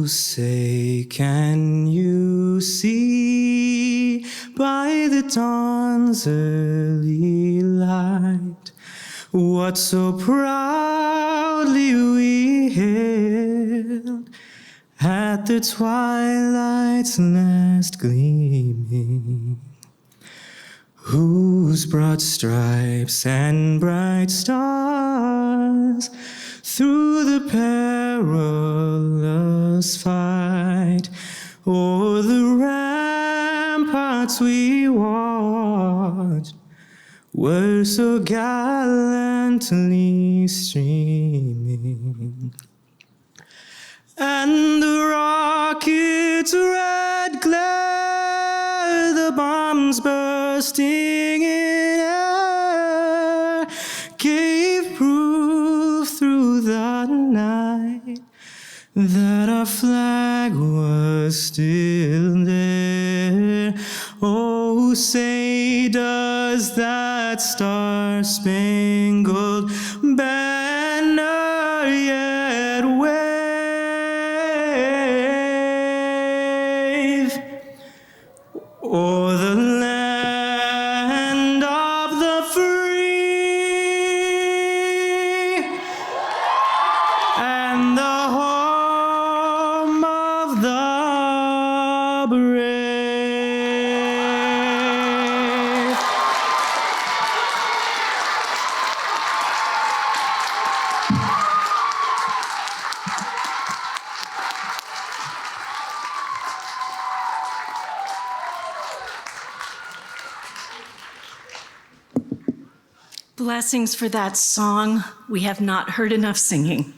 Oh, say, can you see by the dawn's early light what so proudly we hailed at the twilight's last gleaming, whose broad stripes and bright stars through the perilous fight o'er the ramparts we watched were so gallantly streaming, and the rocket's red glare, the bombs bursting in air, gave proof through the night that our flag was still there. Oh, say, does that star-spangled banner yet wave o'er the land of the free and the home of the brave? Blessings for that song we have not heard enough singing.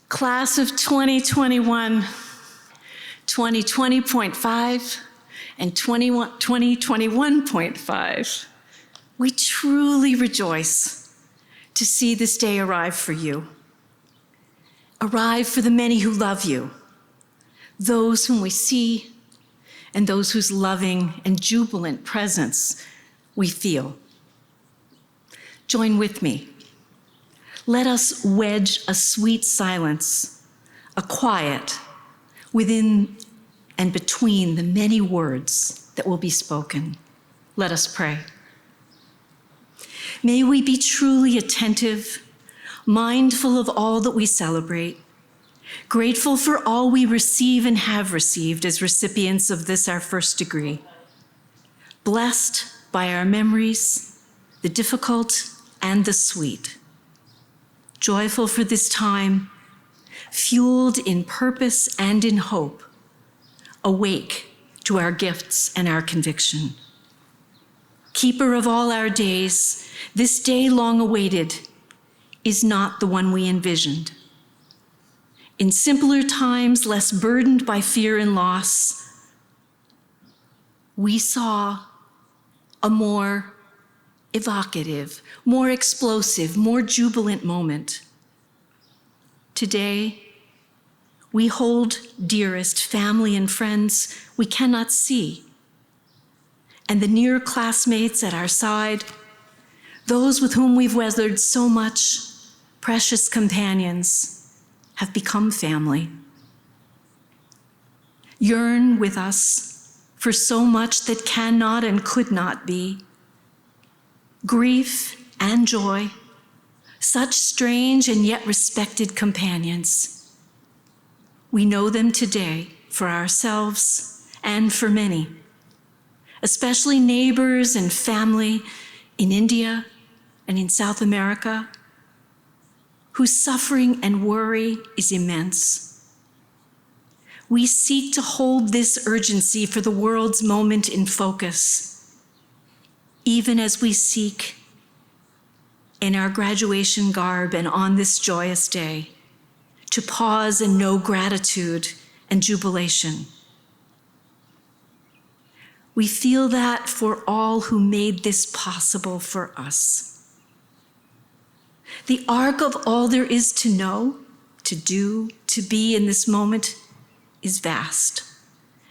Class of 2021, 2020.5, and 2021.5, we truly rejoice to see this day arrive for you. Arrive for the many who love you, those whom we see, and those whose loving and jubilant presence we feel. Join with me. Let us wedge a sweet silence, a quiet, within and between the many words that will be spoken. Let us pray. May we be truly attentive, mindful of all that we celebrate, grateful for all we receive and have received as recipients of this, our first degree, blessed by our memories, the difficult and the sweet, joyful for this time, fueled in purpose and in hope, awake to our gifts and our conviction. Keeper of all our days, this day long awaited is not the one we envisioned. In simpler times, less burdened by fear and loss, we saw a more evocative, more explosive, more jubilant moment. Today, we hold dearest family and friends we cannot see, and the near classmates at our side, those with whom we've weathered so much, precious companions, have become family. Yearn with us for so much that cannot and could not be. Grief and joy, such strange and yet respected companions. We know them today for ourselves and for many, especially neighbors and family in India and in South America, whose suffering and worry is immense. We seek to hold this urgency for the world's moment in focus, even as we seek in our graduation garb and on this joyous day to pause and know gratitude and jubilation. We feel that for all who made this possible for us. The arc of all there is to know, to do, to be in this moment is vast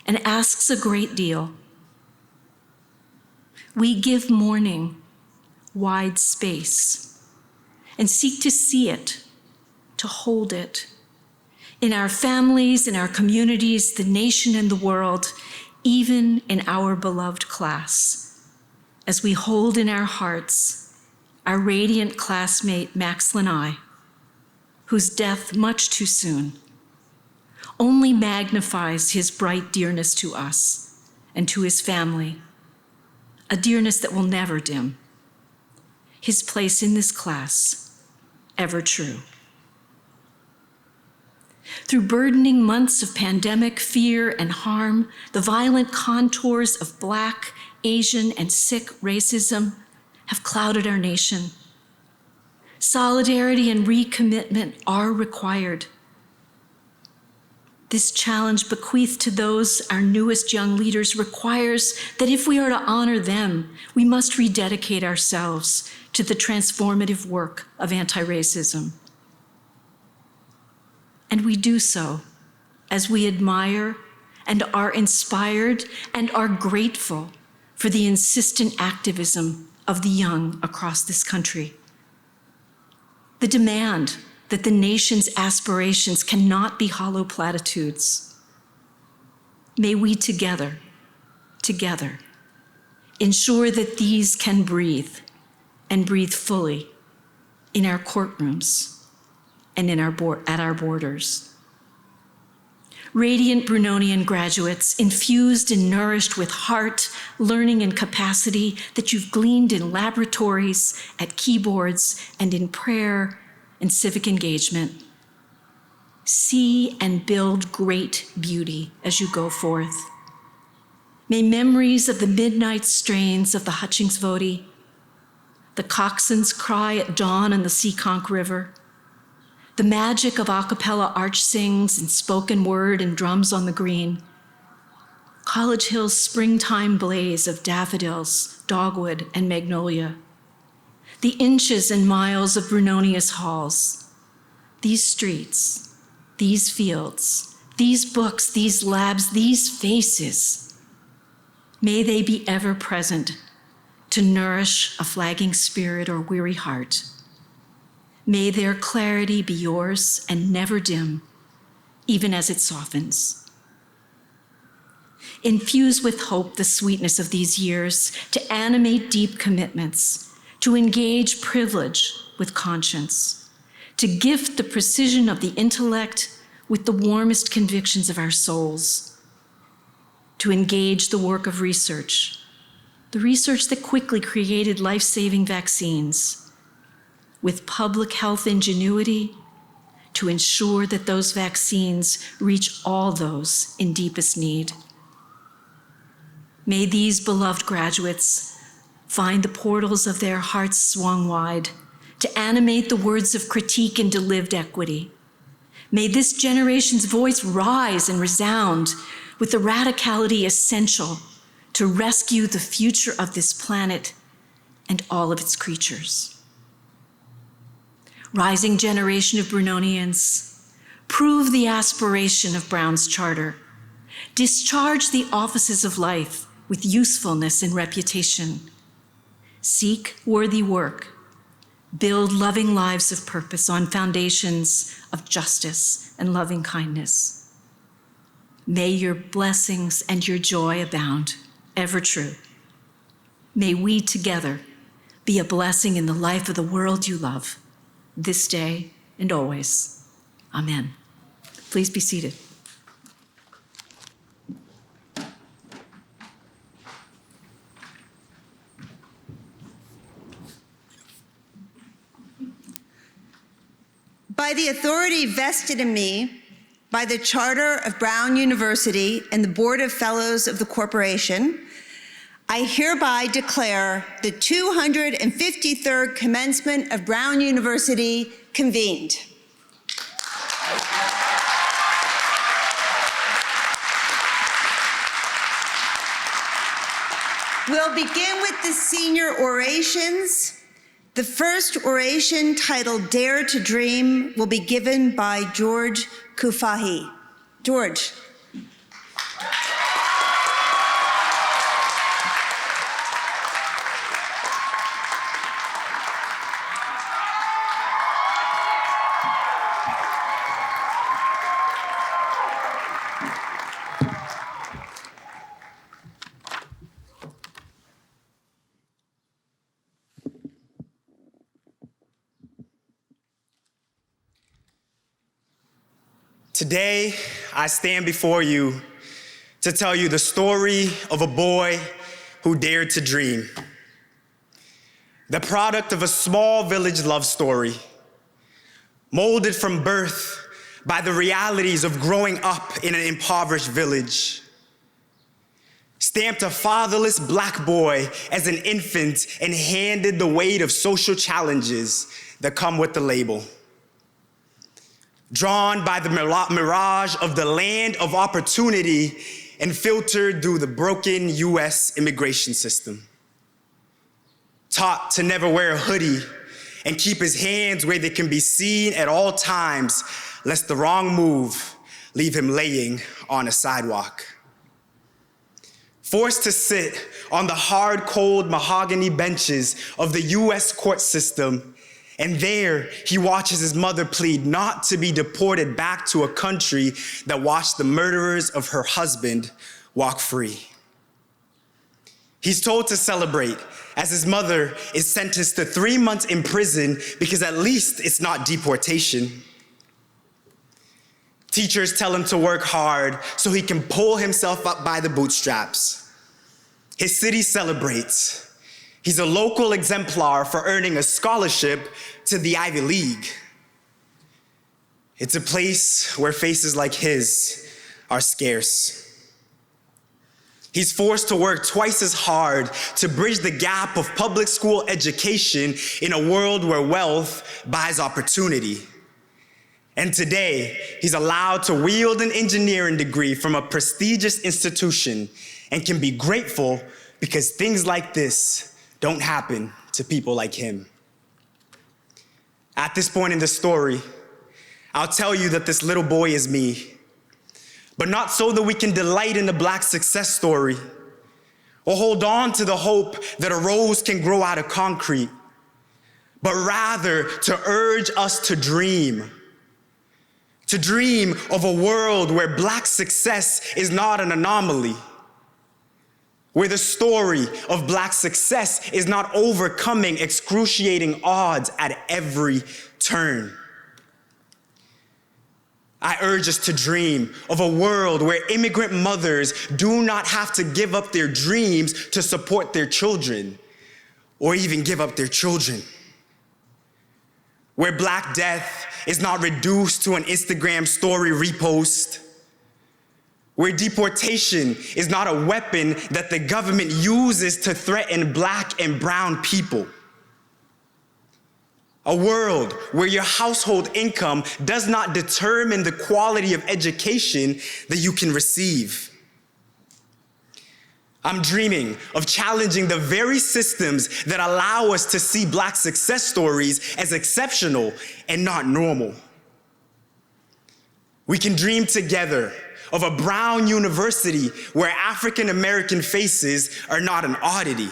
and asks a great deal. We give mourning wide space and seek to see it, to hold it, in our families, in our communities, the nation and the world, even in our beloved class, as we hold in our hearts our radiant classmate Max Lanai, whose death much too soon only magnifies his bright dearness to us and to his family, a dearness that will never dim, his place in this class ever true. Through burdening months of pandemic fear and harm, the violent contours of Black, Asian, and Sikh racism have clouded our nation. Solidarity and recommitment are required. This challenge bequeathed to those, our newest young leaders, requires that if we are to honor them, we must rededicate ourselves to the transformative work of anti-racism. And we do so as we admire and are inspired and are grateful for the insistent activism of the young across this country. The demand that the nation's aspirations cannot be hollow platitudes. May we together, ensure that these can breathe and breathe fully in our courtrooms and at our borders. Radiant Brunonian graduates, infused and nourished with heart, learning, and capacity that you've gleaned in laboratories, at keyboards, and in prayer and civic engagement. See and build great beauty as you go forth. May memories of the midnight strains of the Hutchings Voti, the coxswain's cry at dawn on the Seekonk River, the magic of a cappella arch sings and spoken word and drums on the green, College Hill's springtime blaze of daffodils, dogwood, and magnolia, the inches and miles of Brunonius halls, these streets, these fields, these books, these labs, these faces, may they be ever present to nourish a flagging spirit or weary heart. May their clarity be yours and never dim, even as it softens. Infuse with hope the sweetness of these years to animate deep commitments, to engage privilege with conscience, to gift the precision of the intellect with the warmest convictions of our souls, to engage the work of research, the research that quickly created life-saving vaccines, with public health ingenuity to ensure that those vaccines reach all those in deepest need. May these beloved graduates find the portals of their hearts swung wide to animate the words of critique into lived equity. May this generation's voice rise and resound with the radicality essential to rescue the future of this planet and all of its creatures. Rising generation of Brunonians, prove the aspiration of Brown's Charter. Discharge the offices of life with usefulness and reputation. Seek worthy work. Build loving lives of purpose on foundations of justice and loving kindness. May your blessings and your joy abound, ever true. May we together be a blessing in the life of the world you love, this day and always. Amen. Please be seated. By the authority vested in me by the Charter of Brown University and the Board of Fellows of the Corporation, I hereby declare the 253rd commencement of Brown University convened. We'll begin with the senior orations. The first oration, titled Dare to Dream, will be given by George Kufahi. George. Today, I stand before you to tell you the story of a boy who dared to dream. The product of a small village love story, molded from birth by the realities of growing up in an impoverished village. Stamped a fatherless Black boy as an infant and handed the weight of social challenges that come with the label. Drawn by the mirage of the land of opportunity and filtered through the broken US immigration system. Taught to never wear a hoodie and keep his hands where they can be seen at all times, lest the wrong move leave him laying on a sidewalk. Forced to sit on the hard, cold mahogany benches of the US court system, and there he watches his mother plead not to be deported back to a country that watched the murderers of her husband walk free. He's told to celebrate as his mother is sentenced to 3 months in prison because at least it's not deportation. Teachers tell him to work hard so he can pull himself up by the bootstraps. His city celebrates. He's a local exemplar for earning a scholarship to the Ivy League. It's a place where faces like his are scarce. He's forced to work twice as hard to bridge the gap of public school education in a world where wealth buys opportunity. And today, he's allowed to wield an engineering degree from a prestigious institution and can be grateful because things like this don't happen to people like him. At this point in the story, I'll tell you that this little boy is me, but not so that we can delight in the Black success story or hold on to the hope that a rose can grow out of concrete, but rather to urge us to dream of a world where Black success is not an anomaly, where the story of Black success is not overcoming excruciating odds at every turn. I urge us to dream of a world where immigrant mothers do not have to give up their dreams to support their children, or even give up their children. Where Black death is not reduced to an Instagram story repost. Where deportation is not a weapon that the government uses to threaten Black and brown people. A world where your household income does not determine the quality of education that you can receive. I'm dreaming of challenging the very systems that allow us to see Black success stories as exceptional and not normal. We can dream together of a brown university where African American faces are not an oddity.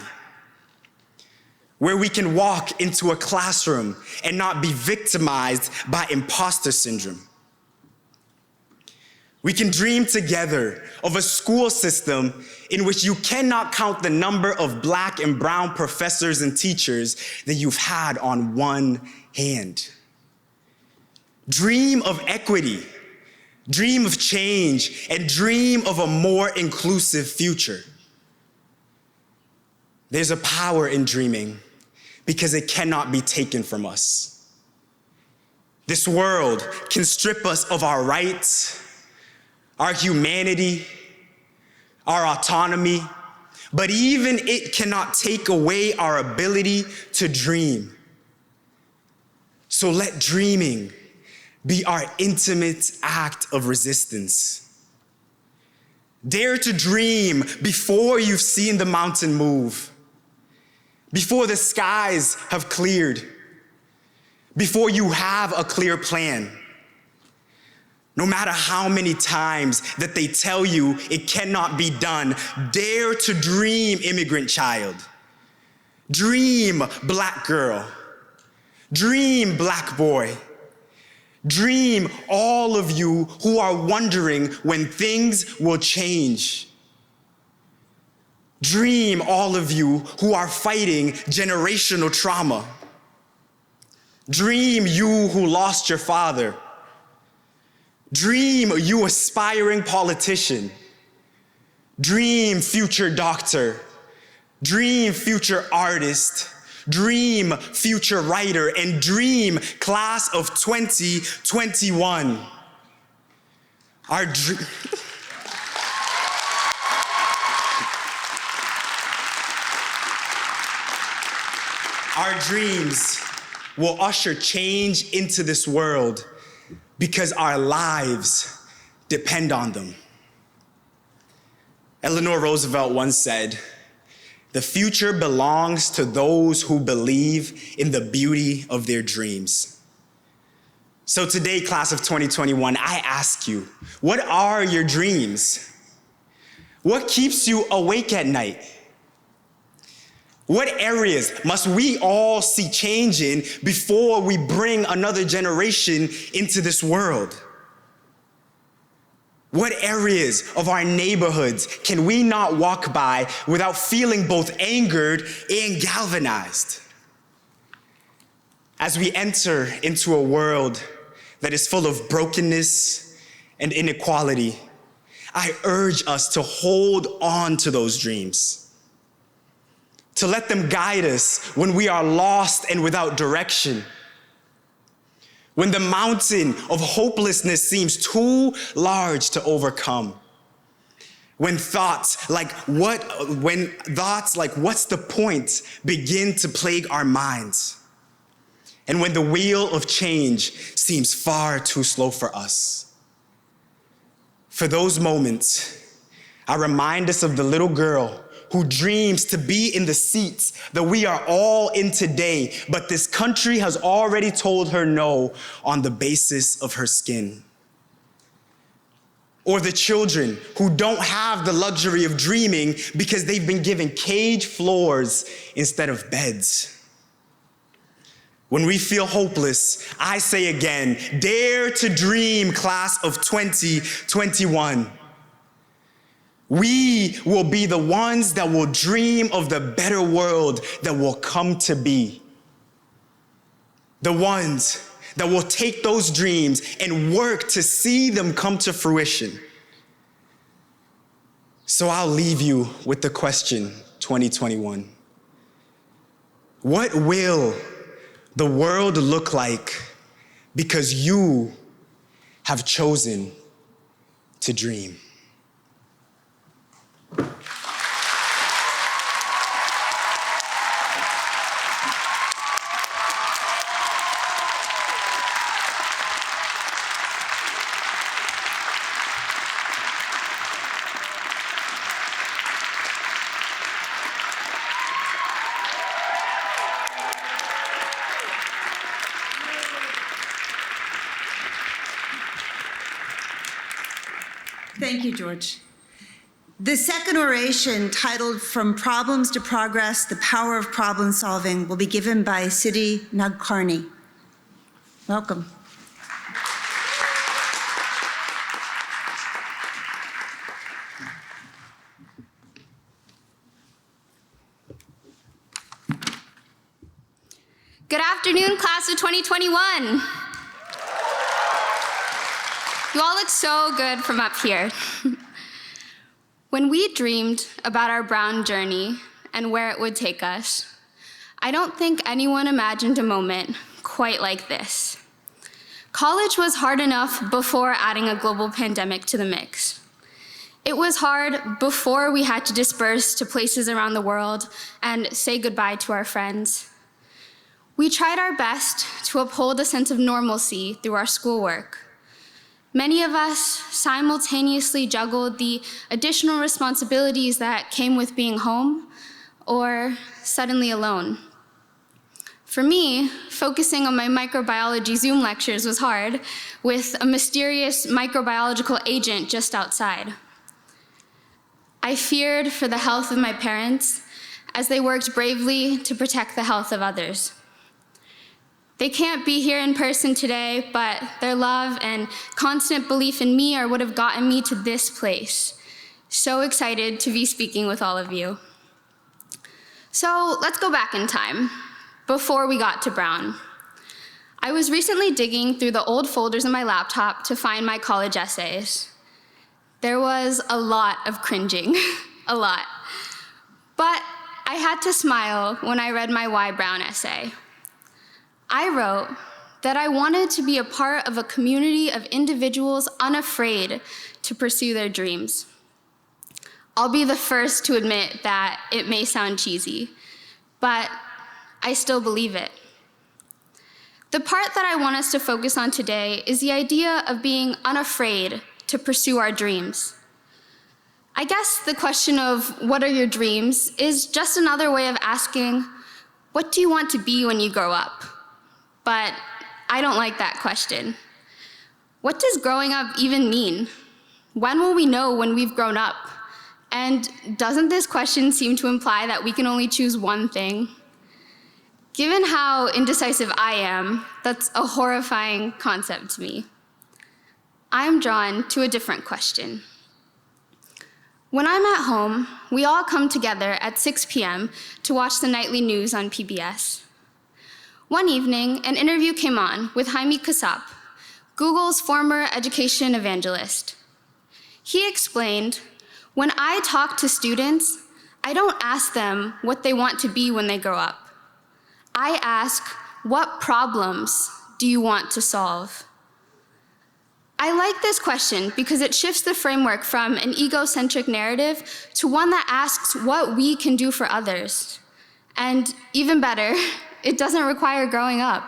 Where we can walk into a classroom and not be victimized by imposter syndrome. We can dream together of a school system in which you cannot count the number of Black and brown professors and teachers that you've had on one hand. Dream of equity, dream of change, and dream of a more inclusive future. There's a power in dreaming because it cannot be taken from us. This world can strip us of our rights, our humanity, our autonomy, but even it cannot take away our ability to dream. So let dreaming be our intimate act of resistance. Dare to dream before you've seen the mountain move, before the skies have cleared, before you have a clear plan. No matter how many times that they tell you it cannot be done, dare to dream, immigrant child. Dream, Black girl. Dream, Black boy. Dream, all of you who are wondering when things will change. Dream, all of you who are fighting generational trauma. Dream, you who lost your father. Dream, you aspiring politician. Dream, future doctor. Dream, future artist. Dream, future writer. And dream, class of 2021. Our dreams will usher change into this world because our lives depend on them. Eleanor Roosevelt once said, "The future belongs to those who believe in the beauty of their dreams." So today, class of 2021, I ask you, what are your dreams? What keeps you awake at night? What areas must we all see change in before we bring another generation into this world? What areas of our neighborhoods can we not walk by without feeling both angered and galvanized? As we enter into a world that is full of brokenness and inequality, I urge us to hold on to those dreams, to let them guide us when we are lost and without direction. When the mountain of hopelessness seems too large to overcome. When thoughts like what's the point begin to plague our minds. And when the wheel of change seems far too slow for us. For those moments, I remind us of the little girl who dreams to be in the seats that we are all in today, but this country has already told her no on the basis of her skin. Or the children who don't have the luxury of dreaming because they've been given cage floors instead of beds. When we feel hopeless, I say again, dare to dream, class of 2021. We will be the ones that will dream of the better world that will come to be. The ones that will take those dreams and work to see them come to fruition. So I'll leave you with the question, 2021. What will the world look like because you have chosen to dream? Thank you, George. The second oration, titled From Problems to Progress, The Power of Problem Solving, will be given by Siddhi Nagkarni. Welcome. Good afternoon, class of 2021. You all look so good from up here. When we dreamed about our Brown journey and where it would take us, I don't think anyone imagined a moment quite like this. College was hard enough before adding a global pandemic to the mix. It was hard before we had to disperse to places around the world and say goodbye to our friends. We tried our best to uphold a sense of normalcy through our schoolwork. Many of us simultaneously juggled the additional responsibilities that came with being home or suddenly alone. For me, focusing on my microbiology Zoom lectures was hard, with a mysterious microbiological agent just outside. I feared for the health of my parents as they worked bravely to protect the health of others. They can't be here in person today, but their love and constant belief in me are what have gotten me to this place. So excited to be speaking with all of you. So let's go back in time, before we got to Brown. I I was recently digging through the old folders in my laptop to find my college essays. There was a lot of cringing, a lot. But I had to smile when I read my Y. Brown essay. I wrote that I wanted to be a part of a community of individuals unafraid to pursue their dreams. I'll be the first to admit that it may sound cheesy, but I still believe it. The part that I want us to focus on today is the idea of being unafraid to pursue our dreams. I guess the question of what are your dreams is just another way of asking, what do you want to be when you grow up? But I don't like that question. What does growing up even mean? When will we know when we've grown up? And doesn't this question seem to imply that we can only choose one thing? Given how indecisive I am, that's a horrifying concept to me. I'm drawn to a different question. When I'm at home, we all come together at 6 p.m. to watch the nightly news on PBS. One evening, an interview came on with Jaime Casap, Google's former education evangelist. He explained, when I talk to students, I don't ask them what they want to be when they grow up. I ask, what problems do you want to solve? I like this question because it shifts the framework from an egocentric narrative to one that asks what we can do for others. And even better, it doesn't require growing up.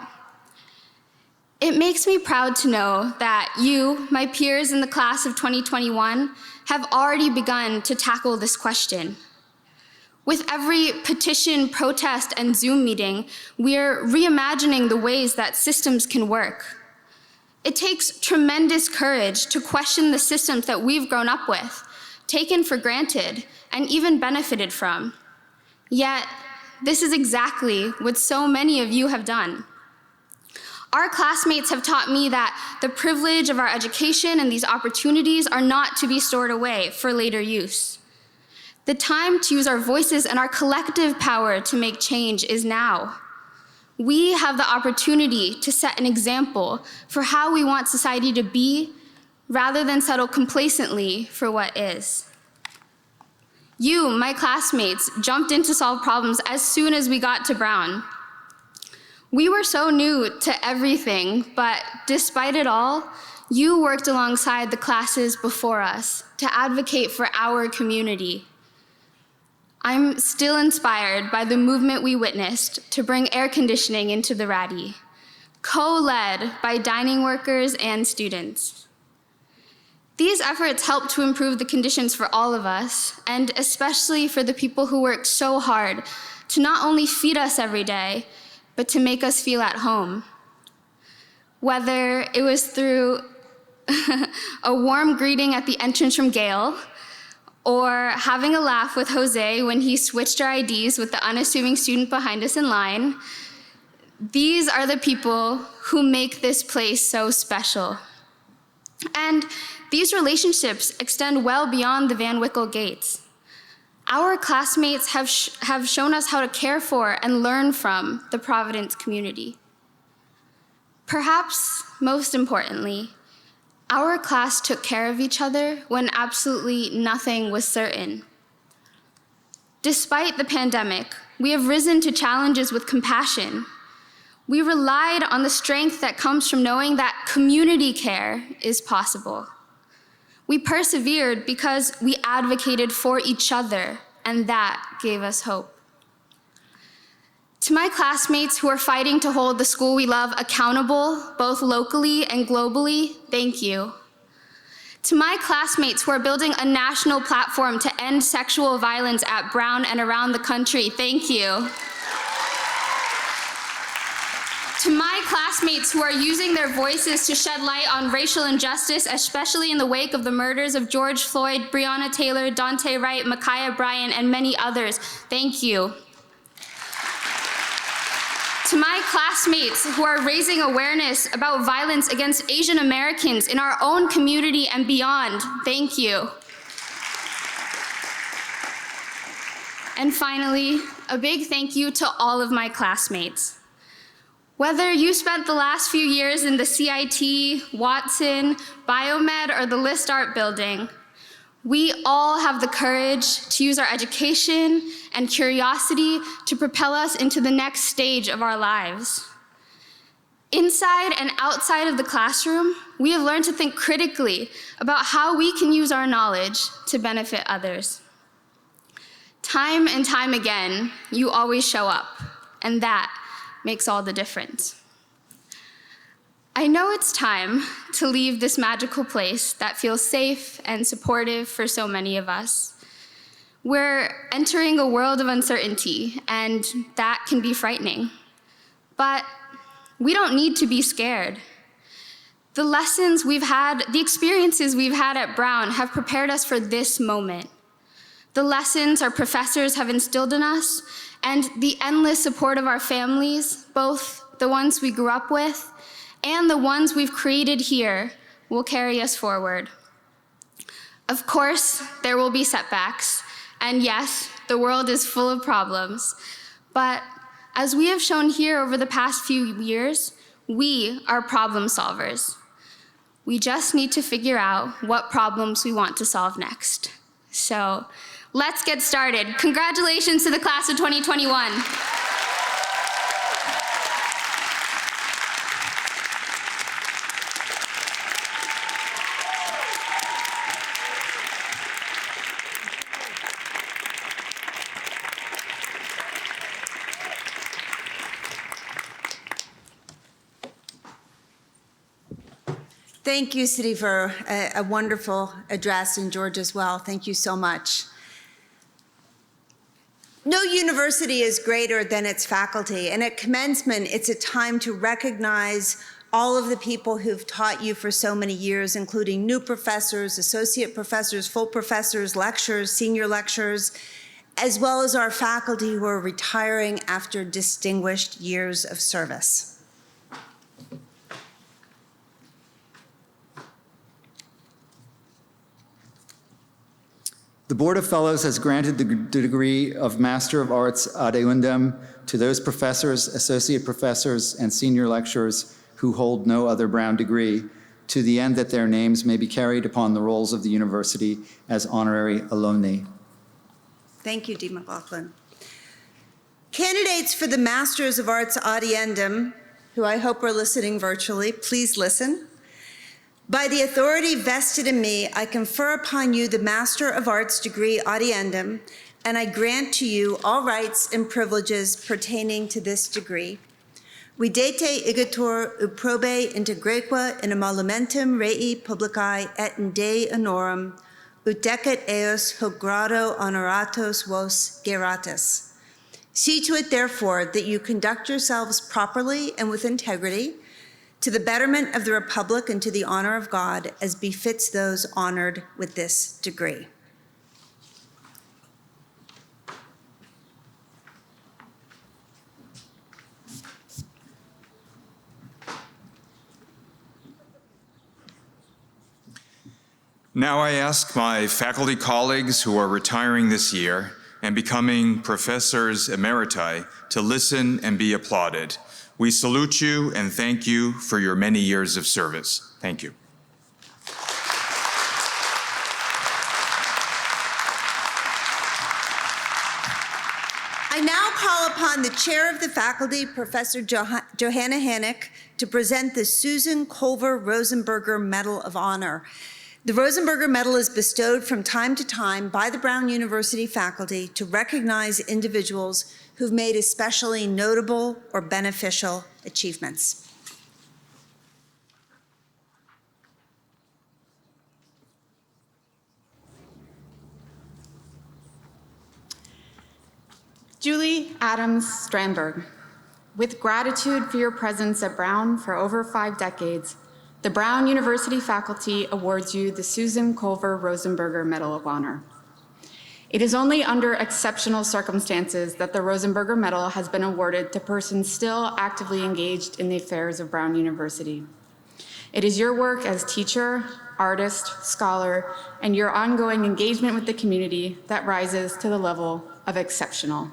It makes me proud to know that you, my peers in the class of 2021, have already begun to tackle this question. With every petition, protest, and Zoom meeting, we're reimagining the ways that systems can work. It takes tremendous courage to question the systems that we've grown up with, taken for granted, and even benefited from. Yet, this is exactly what so many of you have done. Our classmates have taught me that the privilege of our education and these opportunities are not to be stored away for later use. The time to use our voices and our collective power to make change is now. We have the opportunity to set an example for how we want society to be, rather than settle complacently for what is. You, my classmates, jumped in to solve problems as soon as we got to Brown. We were so new to everything, but despite it all, you worked alongside the classes before us to advocate for our community. I'm still inspired by the movement we witnessed to bring air conditioning into the Ratty, co-led by dining workers and students. These efforts help to improve the conditions for all of us, and especially for the people who worked so hard to not only feed us every day, but to make us feel at home. Whether it was through a warm greeting at the entrance from Gale, or having a laugh with Jose when he switched our IDs with the unassuming student behind us in line, these are the people who make this place so special. And these relationships extend well beyond the Van Wickle gates. Our classmates have shown us how to care for and learn from the Providence community. Perhaps most importantly, our class took care of each other when absolutely nothing was certain. Despite the pandemic, we have risen to challenges with compassion. We relied on the strength that comes from knowing that community care is possible. We persevered because we advocated for each other, and that gave us hope. To my classmates who are fighting to hold the school we love accountable, both locally and globally, thank you. To my classmates who are building a national platform to end sexual violence at Brown and around the country, thank you. To my classmates who are using their voices to shed light on racial injustice, especially in the wake of the murders of George Floyd, Breonna Taylor, Daunte Wright, Ma'Khia Bryant, and many others, thank you. To my classmates who are raising awareness about violence against Asian Americans in our own community and beyond, thank you. And finally, a big thank you to all of my classmates. Whether you spent the last few years in the CIT, Watson, Biomed, or the List Art building, we all have the courage to use our education and curiosity to propel us into the next stage of our lives. Inside and outside of the classroom, we have learned to think critically about how we can use our knowledge to benefit others. Time and time again, you always show up, and that makes all the difference. I know it's time to leave this magical place that feels safe and supportive for so many of us. We're entering a world of uncertainty, and that can be frightening. But we don't need to be scared. The lessons we've had, the experiences we've had at Brown have prepared us for this moment. The lessons our professors have instilled in us and the endless support of our families, both the ones we grew up with and the ones we've created here, will carry us forward. Of course, there will be setbacks, and yes, the world is full of problems, but as we have shown here over the past few years, we are problem solvers. We just need to figure out what problems we want to solve next. So let's get started. Congratulations to the class of 2021. Thank you, City, for a wonderful address, and George as well. Thank you so much. No university is greater than its faculty, and at commencement, it's a time to recognize all of the people who've taught you for so many years, including new professors, associate professors, full professors, lecturers, senior lecturers, as well as our faculty who are retiring after distinguished years of service. The Board of Fellows has granted the degree of Master of Arts ad eundem to those professors, associate professors, and senior lecturers who hold no other Brown degree, to the end that their names may be carried upon the rolls of the university as honorary alumni. Thank you, Dean McLaughlin. Candidates for the Masters of Arts ad eundem, who I hope are listening virtually, please listen. By the authority vested in me, I confer upon you the Master of Arts degree ad eundem, and I grant to you all rights and privileges pertaining to this degree. Videte igitur uprobe integreque in emolumentum rei publicae et in Dei honorum, ut decet eos hoc grado honoratos vos geratis. See to it, therefore, that you conduct yourselves properly and with integrity, to the betterment of the Republic and to the honor of God, as befits those honored with this degree. Now I ask my faculty colleagues who are retiring this year and becoming professors emeriti to listen and be applauded. We salute you and thank you for your many years of service. Thank you. I now call upon the chair of the faculty, Professor Johanna Hannick, to present the Susan Culver Rosenberger Medal of Honor. The Rosenberger Medal is bestowed from time to time by the Brown University faculty to recognize individuals who've made especially notable or beneficial achievements. Julie Adams Strandberg, with gratitude for your presence at Brown for over 5 decades, the Brown University faculty awards you the Susan Culver Rosenberger Medal of Honor. It is only under exceptional circumstances that the Rosenberger Medal has been awarded to persons still actively engaged in the affairs of Brown University. It is your work as teacher, artist, scholar, and your ongoing engagement with the community that rises to the level of exceptional.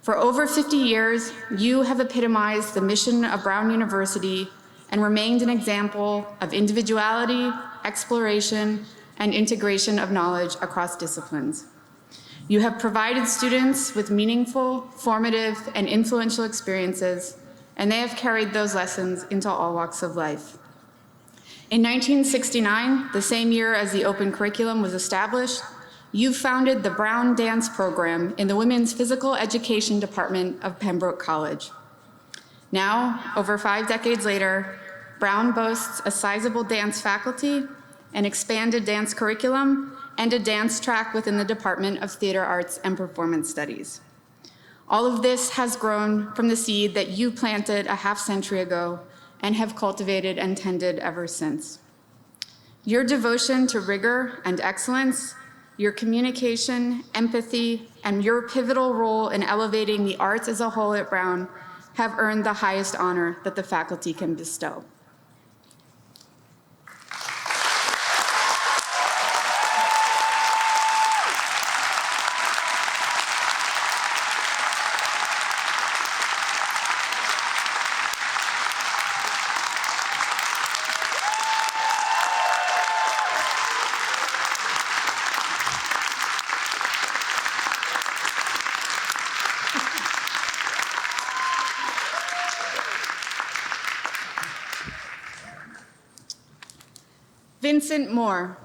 For over 50 years, you have epitomized the mission of Brown University and remained an example of individuality, exploration, and integration of knowledge across disciplines. You have provided students with meaningful, formative, and influential experiences, and they have carried those lessons into all walks of life. In 1969, the same year as the open curriculum was established, you founded the Brown Dance Program in the Women's Physical Education Department of Pembroke College. Now, over 5 decades later, Brown boasts a sizable dance faculty, an expanded dance curriculum, and a dance track within the Department of Theater Arts and Performance Studies. All of this has grown from the seed that you planted a half-century ago and have cultivated and tended ever since. Your devotion to rigor and excellence, your communication, empathy, and your pivotal role in elevating the arts as a whole at Brown have earned the highest honor that the faculty can bestow. Vincent Moore,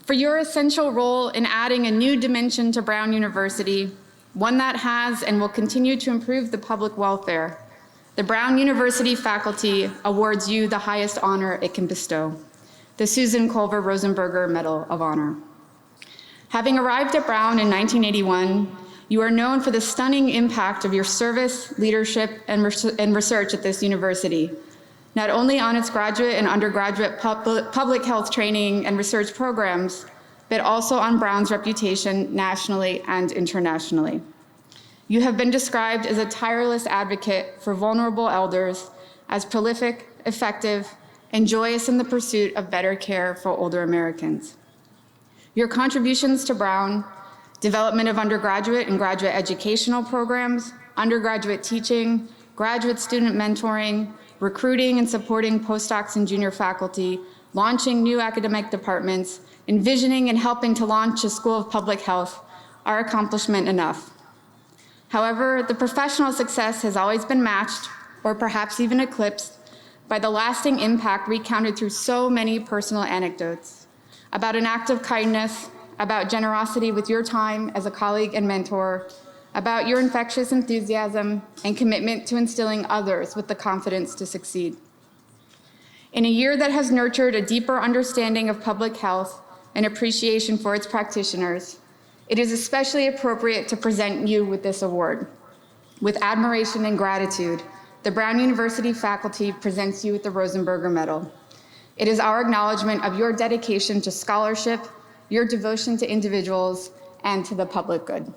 for your essential role in adding a new dimension to Brown University, one that has and will continue to improve the public welfare, the Brown University faculty awards you the highest honor it can bestow, the Susan Culver Rosenberger Medal of Honor. Having arrived at Brown in 1981, you are known for the stunning impact of your service, leadership, and research at this university, not only on its graduate and undergraduate public health training and research programs, but also on Brown's reputation nationally and internationally. You have been described as a tireless advocate for vulnerable elders, as prolific, effective, and joyous in the pursuit of better care for older Americans. Your contributions to Brown, development of undergraduate and graduate educational programs, undergraduate teaching, graduate student mentoring, recruiting and supporting postdocs and junior faculty, launching new academic departments, envisioning and helping to launch a School of Public Health are accomplishment enough. However, the professional success has always been matched, or perhaps even eclipsed, by the lasting impact recounted through so many personal anecdotes about an act of kindness, about generosity with your time as a colleague and mentor, about your infectious enthusiasm and commitment to instilling others with the confidence to succeed. In a year that has nurtured a deeper understanding of public health and appreciation for its practitioners, it is especially appropriate to present you with this award. With admiration and gratitude, the Brown University faculty presents you with the Rosenberger Medal. It is our acknowledgement of your dedication to scholarship, your devotion to individuals, and to the public good.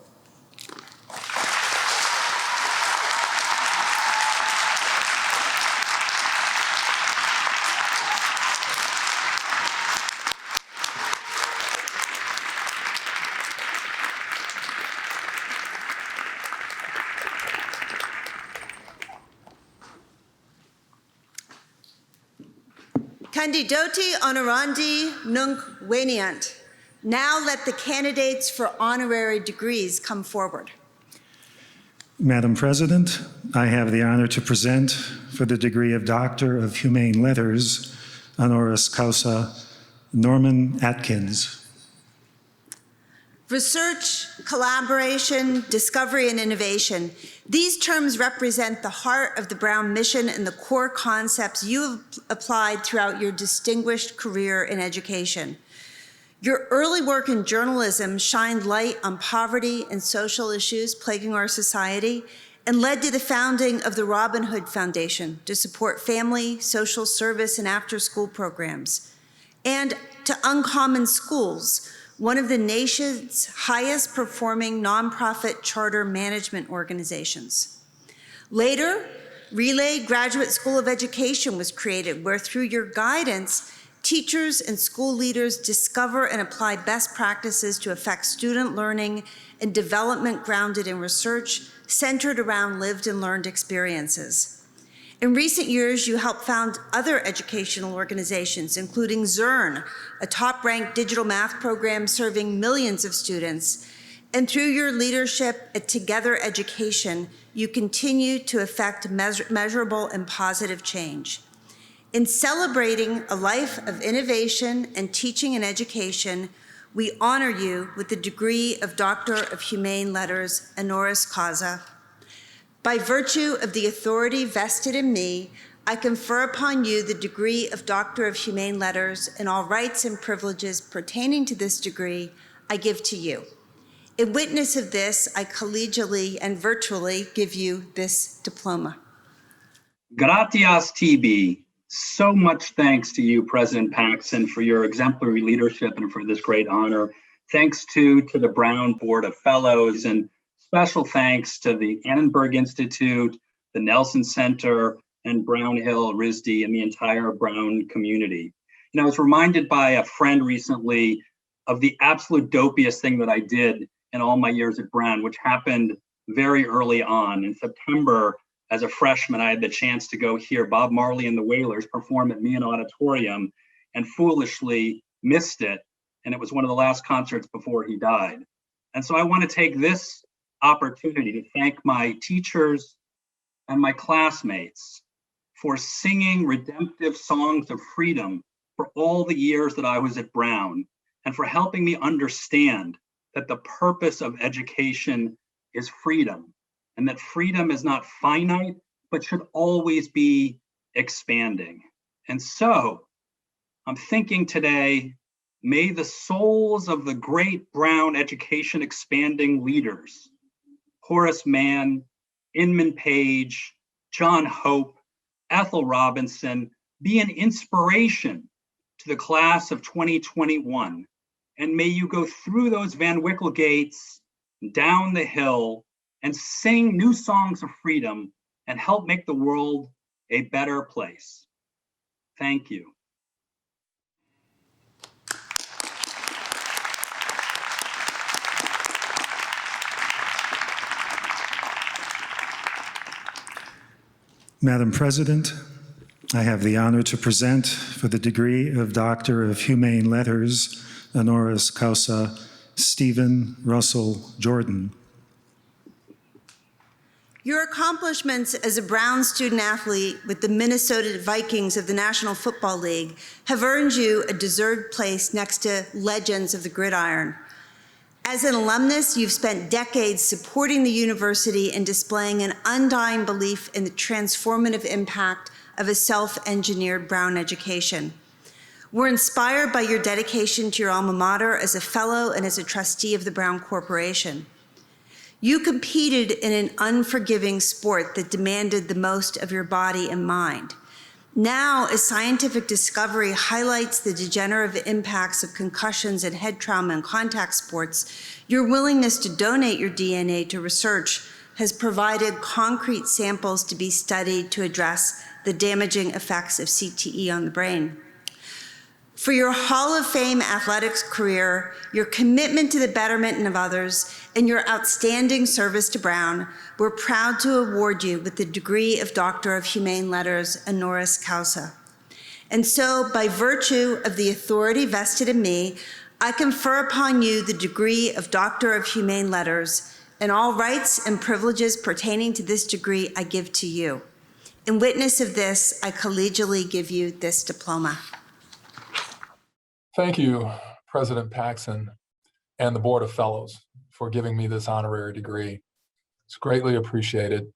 Candidoti honorandi nunc veniant. Now let the candidates for honorary degrees come forward. Madam President, I have the honor to present for the degree of Doctor of Humane Letters, honoris causa, Norman Atkins. Research, collaboration, discovery, and innovation. These terms represent the heart of the Brown mission and the core concepts you have applied throughout your distinguished career in education. Your early work in journalism shined light on poverty and social issues plaguing our society and led to the founding of the Robin Hood Foundation to support family, social service, and after-school programs, and to Uncommon Schools, one of the nation's highest performing nonprofit charter management organizations. Later, Relay Graduate School of Education was created, where through your guidance, teachers and school leaders discover and apply best practices to affect student learning and development grounded in research, centered around lived and learned experiences. In recent years, you helped found other educational organizations, including Zern, a top-ranked digital math program serving millions of students. And through your leadership at Together Education, you continue to effect measurable and positive change. In celebrating a life of innovation and teaching and education, we honor you with the degree of Doctor of Humane Letters, honoris causa. By virtue of the authority vested in me, I confer upon you the degree of Doctor of Humane Letters, and all rights and privileges pertaining to this degree I give to you. In witness of this, I collegially and virtually give you this diploma. Gratias tibi. So much thanks to you, President Paxson, for your exemplary leadership and for this great honor. Thanks to the Brown Board of Fellows, and special thanks to the Annenberg Institute, the Nelson Center, and Brown Hill, RISD, and the entire Brown community. You know, I was reminded by a friend recently of the absolute dopiest thing that I did in all my years at Brown, which happened very early on. In September, as a freshman, I had the chance to go hear Bob Marley and the Wailers perform at Meehan Auditorium and foolishly missed it. And it was one of the last concerts before he died. And so I want to take this opportunity to thank my teachers and my classmates for singing redemptive songs of freedom for all the years that I was at Brown, and for helping me understand that the purpose of education is freedom, and that freedom is not finite, but should always be expanding. And so I'm thinking today, may the souls of the great Brown education expanding leaders, Horace Mann, Inman Page, John Hope, Ethel Robinson, be an inspiration to the class of 2021. And may you go through those Van Wickle gates, down the hill, and sing new songs of freedom and help make the world a better place. Thank you. Madam President, I have the honor to present for the degree of Doctor of Humane Letters, honoris causa, Stephen Russell Jordan. Your accomplishments as a Brown student athlete with the Minnesota Vikings of the National Football League have earned you a deserved place next to legends of the gridiron. As an alumnus, you've spent decades supporting the university and displaying an undying belief in the transformative impact of a self-engineered Brown education. We're inspired by your dedication to your alma mater as a fellow and as a trustee of the Brown Corporation. You competed in an unforgiving sport that demanded the most of your body and mind. Now, as scientific discovery highlights the degenerative impacts of concussions and head trauma in contact sports, your willingness to donate your DNA to research has provided concrete samples to be studied to address the damaging effects of CTE on the brain. For your Hall of Fame athletics career, your commitment to the betterment of others, and your outstanding service to Brown, we're proud to award you with the degree of Doctor of Humane Letters, honoris causa. And so, by virtue of the authority vested in me, I confer upon you the degree of Doctor of Humane Letters, and all rights and privileges pertaining to this degree I give to you. In witness of this, I collegially give you this diploma. Thank you, President Paxson and the Board of Fellows for giving me this honorary degree. It's greatly appreciated.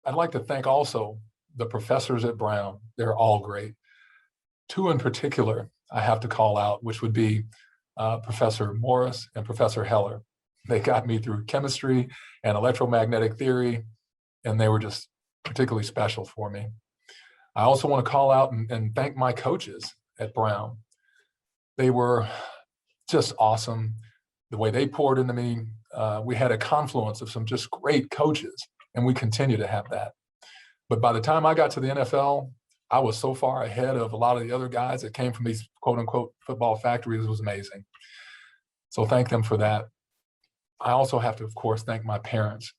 I'd like to thank also the professors at Brown. They're all great. Two in particular I have to call out, which would be Professor Morris and Professor Heller. They got me through chemistry and electromagnetic theory, and they were just particularly special for me. I also want to call out and thank my coaches at Brown. They were just awesome. The way they poured into me, we had a confluence of some just great coaches, and we continue to have that. But by the time I got to the NFL, I was so far ahead of a lot of the other guys that came from these quote unquote football factories. It was amazing. So thank them for that. I also have to, of course, thank my parents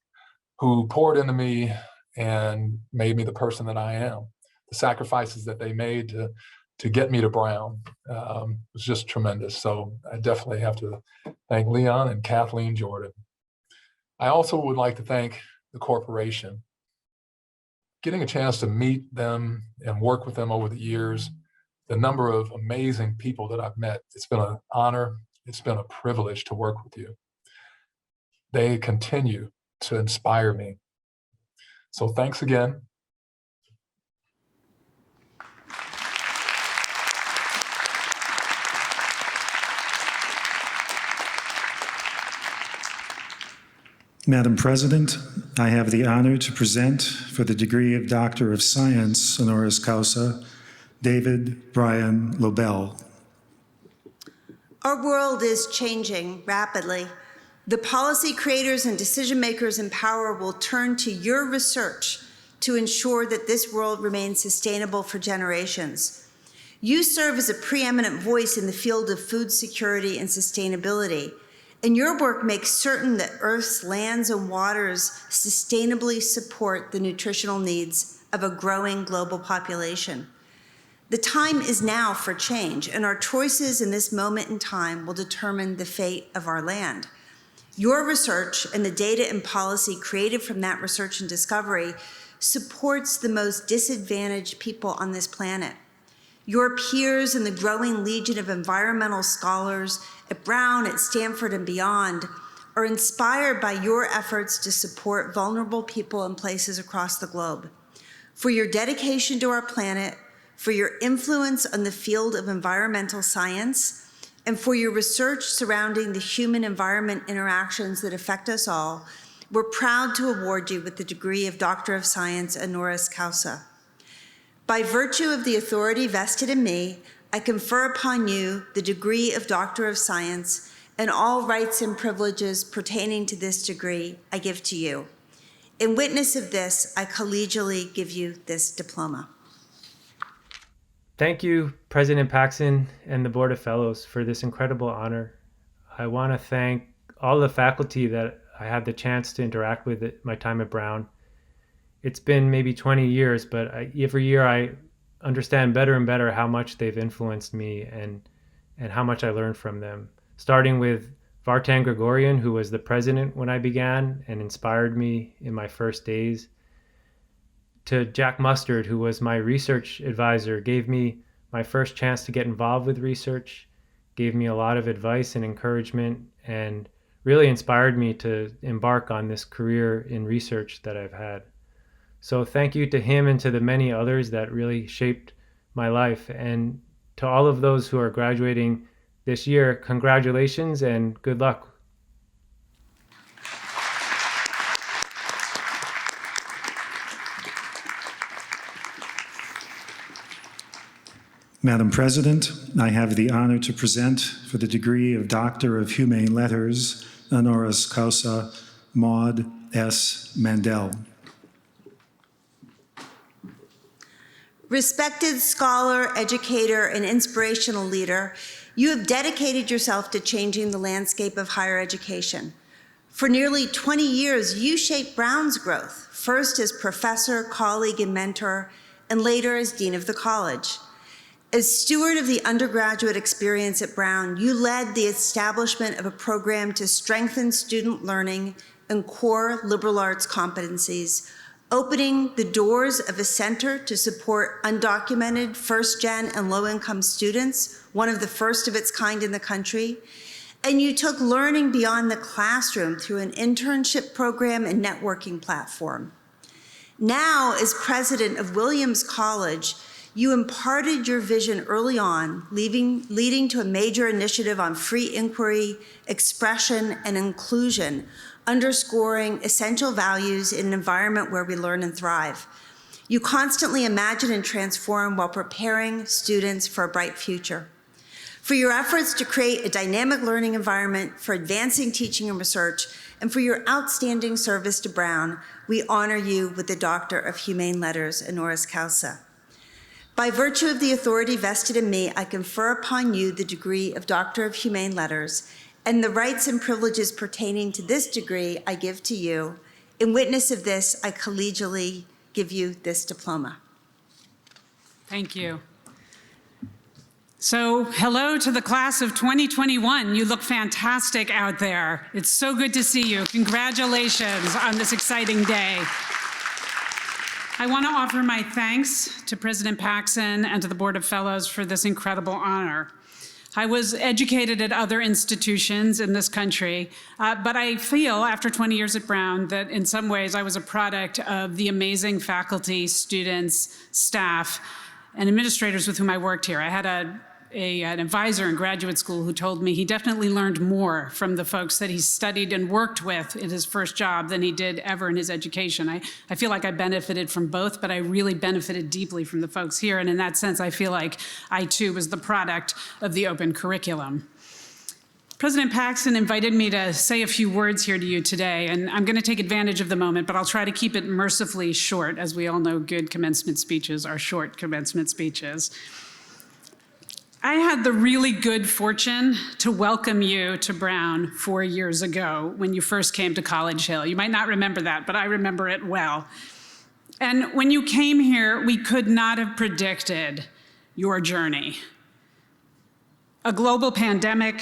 who poured into me and made me the person that I am. The sacrifices that they made to get me to Brown was just tremendous. So I definitely have to thank Leon and Kathleen Jordan. I also would like to thank the corporation. Getting a chance to meet them and work with them over the years, the number of amazing people that I've met, it's been an honor, it's been a privilege to work with you. They continue to inspire me. So thanks again. Madam President, I have the honor to present for the degree of Doctor of Science, honoris causa, David Brian Lobel. Our world is changing rapidly. The policy creators and decision makers in power will turn to your research to ensure that this world remains sustainable for generations. You serve as a preeminent voice in the field of food security and sustainability, and your work makes certain that Earth's lands and waters sustainably support the nutritional needs of a growing global population. The time is now for change, and our choices in this moment in time will determine the fate of our land. Your research and the data and policy created from that research and discovery supports the most disadvantaged people on this planet. Your peers and the growing legion of environmental scholars at Brown, at Stanford, and beyond are inspired by your efforts to support vulnerable people and places across the globe. For your dedication to our planet, for your influence on the field of environmental science, and for your research surrounding the human-environment interactions that affect us all, we're proud to award you with the degree of Doctor of Science honoris causa. By virtue of the authority vested in me, I confer upon you the degree of Doctor of Science, and all rights and privileges pertaining to this degree I give to you. In witness of this, I collegially give you this diploma. Thank you, President Paxson and the Board of Fellows, for this incredible honor. I want to thank all the faculty that I had the chance to interact with at my time at Brown. It's been maybe 20 years, but every year I understand better and better how much they've influenced me and how much I learned from them. Starting with Vartan Gregorian, who was the president when I began and inspired me in my first days, to Jack Mustard, who was my research advisor, gave me my first chance to get involved with research, gave me a lot of advice and encouragement, and really inspired me to embark on this career in research that I've had. So thank you to him and to the many others that really shaped my life. And to all of those who are graduating this year, congratulations and good luck. Madam President, I have the honor to present for the degree of Doctor of Humane Letters, honoris causa, Maud S. Mandel. Respected scholar, educator, and inspirational leader, you have dedicated yourself to changing the landscape of higher education. For nearly 20 years, you shaped Brown's growth, first as professor, colleague, and mentor, and later as dean of the college. As steward of the undergraduate experience at Brown, you led the establishment of a program to strengthen student learning and core liberal arts competencies, opening the doors of a center to support undocumented first-gen and low-income students, one of the first of its kind in the country. And you took learning beyond the classroom through an internship program and networking platform. Now, as president of Williams College, you imparted your vision early on, leading to a major initiative on free inquiry, expression, and inclusion, underscoring essential values in an environment where we learn and thrive. You constantly imagine and transform while preparing students for a bright future. For your efforts to create a dynamic learning environment, for advancing teaching and research, and for your outstanding service to Brown, we honor you with the Doctor of Humane Letters, honoris causa. By virtue of the authority vested in me, I confer upon you the degree of Doctor of Humane Letters, and the rights and privileges pertaining to this degree I give to you. In witness of this, I collegially give you this diploma. Thank you. So, hello to the class of 2021. You look fantastic out there. It's so good to see you. Congratulations on this exciting day. I want to offer my thanks to President Paxson and to the Board of Fellows for this incredible honor. I was educated at other institutions in this country, but I feel after 20 years at Brown that in some ways I was a product of the amazing faculty, students, staff, and administrators with whom I worked here. I had an advisor in graduate school who told me he definitely learned more from the folks that he studied and worked with in his first job than he did ever in his education. I feel like I benefited from both, but I really benefited deeply from the folks here. And in that sense, I feel like I too was the product of the open curriculum. President Paxson invited me to say a few words here to you today, and I'm going to take advantage of the moment, but I'll try to keep it mercifully short. As we all know, good commencement speeches are short commencement speeches. I had the really good fortune to welcome you to Brown 4 years ago when you first came to College Hill. You might not remember that, but I remember it well. And when you came here, we could not have predicted your journey. A global pandemic,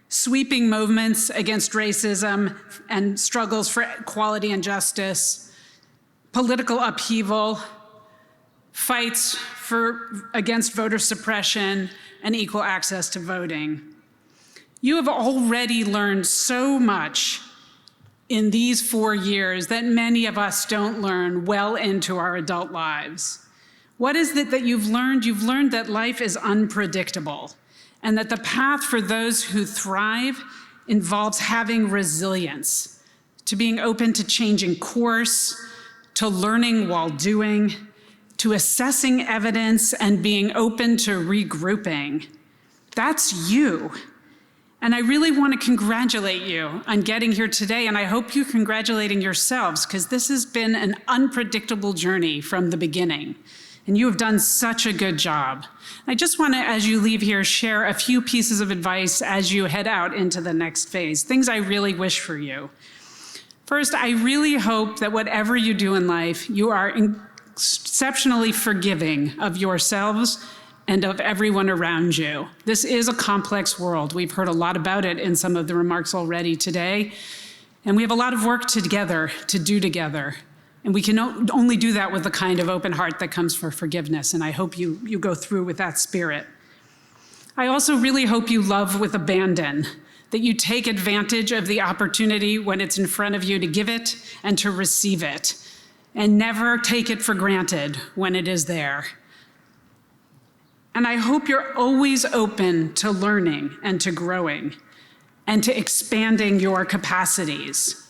sweeping movements against racism and struggles for equality and justice, political upheaval, fights against voter suppression and equal access to voting. You have already learned so much in these 4 years that many of us don't learn well into our adult lives. What is it that you've learned? You've learned that life is unpredictable and that the path for those who thrive involves having resilience, to being open to changing course, to learning while doing, to assessing evidence and being open to regrouping. That's you. And I really want to congratulate you on getting here today, and I hope you're congratulating yourselves, because this has been an unpredictable journey from the beginning, and you have done such a good job. I just want to, as you leave here, share a few pieces of advice as you head out into the next phase, things I really wish for you. First, I really hope that whatever you do in life, you are exceptionally forgiving of yourselves and of everyone around you. This is a complex world. We've heard a lot about it in some of the remarks already today, and we have a lot of work together to do together. And we can only do that with the kind of open heart that comes for forgiveness, and I hope you go through with that spirit. I also really hope you love with abandon, that you take advantage of the opportunity when it's in front of you to give it and to receive it, and never take it for granted when it is there. And I hope you're always open to learning and to growing and to expanding your capacities.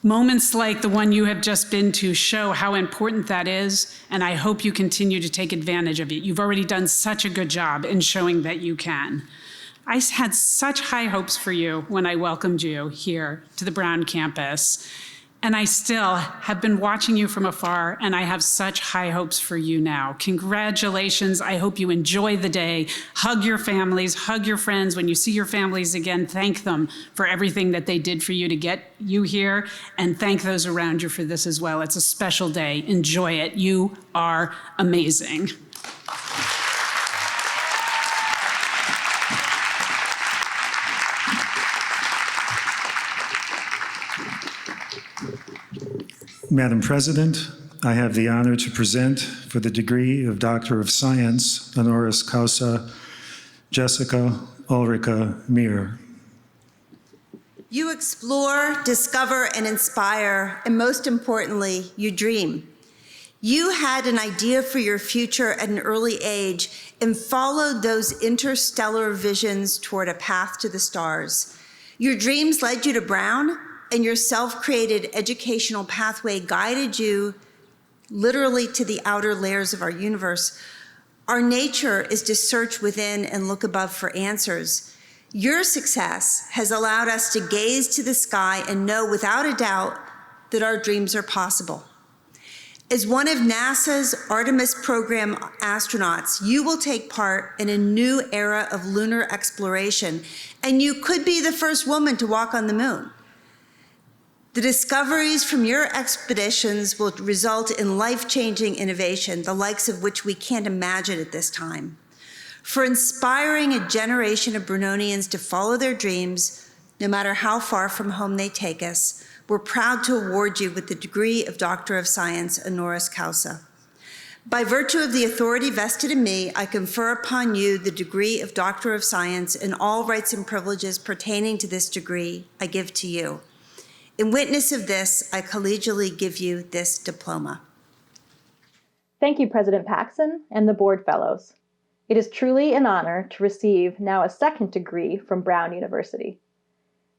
Moments like the one you have just been to show how important that is, and I hope you continue to take advantage of it. You've already done such a good job in showing that you can. I had such high hopes for you when I welcomed you here to the Brown campus. And I still have been watching you from afar, and I have such high hopes for you now. Congratulations. I hope you enjoy the day. Hug your families, hug your friends. When you see your families again, thank them for everything that they did for you to get you here, and thank those around you for this as well. It's a special day. Enjoy it. You are amazing. Madam President, I have the honor to present for the degree of Doctor of Science, honoris causa, Jessica Ulrika Mir. You explore, discover, and inspire, and most importantly, you dream. You had an idea for your future at an early age and followed those interstellar visions toward a path to the stars. Your dreams led you to Brown, and your self-created educational pathway guided you literally to the outer layers of our universe. Our nature is to search within and look above for answers. Your success has allowed us to gaze to the sky and know without a doubt that our dreams are possible. As one of NASA's Artemis program astronauts, you will take part in a new era of lunar exploration, and you could be the first woman to walk on the moon. The discoveries from your expeditions will result in life-changing innovation, the likes of which we can't imagine at this time. For inspiring a generation of Brunonians to follow their dreams, no matter how far from home they take us, we're proud to award you with the degree of Doctor of Science honoris causa. By virtue of the authority vested in me, I confer upon you the degree of Doctor of Science, and all rights and privileges pertaining to this degree I give to you. In witness of this, I collegially give you this diploma. Thank you, President Paxson and the Board Fellows. It is truly an honor to receive now a second degree from Brown University.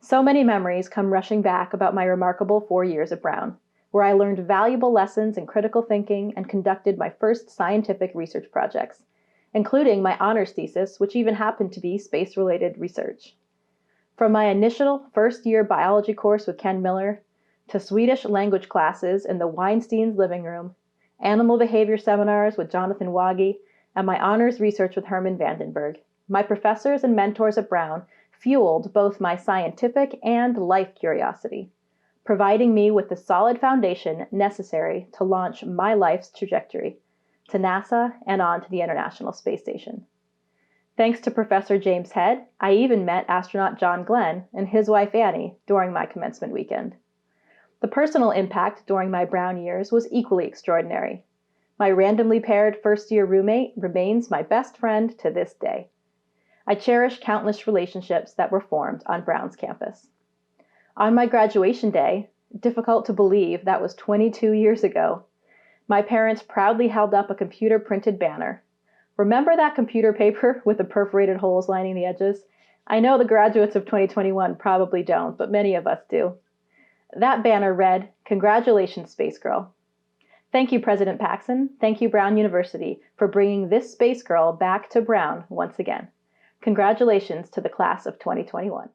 So many memories come rushing back about my remarkable 4 years at Brown, where I learned valuable lessons in critical thinking and conducted my first scientific research projects, including my honors thesis, which even happened to be space-related research. From my initial first-year biology course with Ken Miller, to Swedish language classes in the Weinstein's living room, animal behavior seminars with Jonathan Wagi, and my honors research with Herman Vandenberg, my professors and mentors at Brown fueled both my scientific and life curiosity, providing me with the solid foundation necessary to launch my life's trajectory to NASA and on to the International Space Station. Thanks to Professor James Head, I even met astronaut John Glenn and his wife Annie during my commencement weekend. The personal impact during my Brown years was equally extraordinary. My randomly paired first-year roommate remains my best friend to this day. I cherish countless relationships that were formed on Brown's campus. On my graduation day, difficult to believe that was 22 years ago, my parents proudly held up a computer-printed banner. Remember that computer paper with the perforated holes lining the edges? I know the graduates of 2021 probably don't, but many of us do. That banner read, "Congratulations, Space Girl." Thank you, President Paxson. Thank you, Brown University, for bringing this Space Girl back to Brown once again. Congratulations to the class of 2021.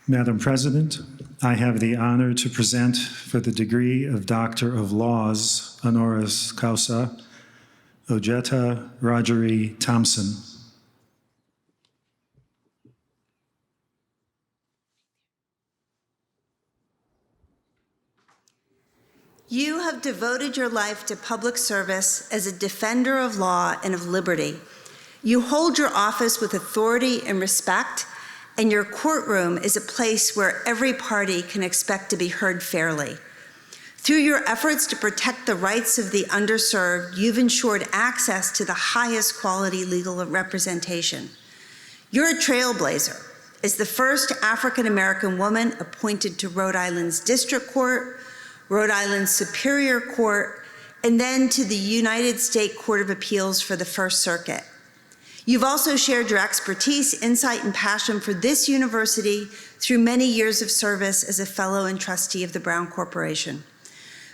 Madam President, I have the honor to present for the degree of Doctor of Laws, honoris causa, Ojeta Rogeri Thompson. You have devoted your life to public service as a defender of law and of liberty. You hold your office with authority and respect, and your courtroom is a place where every party can expect to be heard fairly. Through your efforts to protect the rights of the underserved, you've ensured access to the highest quality legal representation. You're a trailblazer. As the first African-American woman appointed to Rhode Island's District Court, Rhode Island's Superior Court, and then to the United States Court of Appeals for the First Circuit. You've also shared your expertise, insight, and passion for this university through many years of service as a fellow and trustee of the Brown Corporation.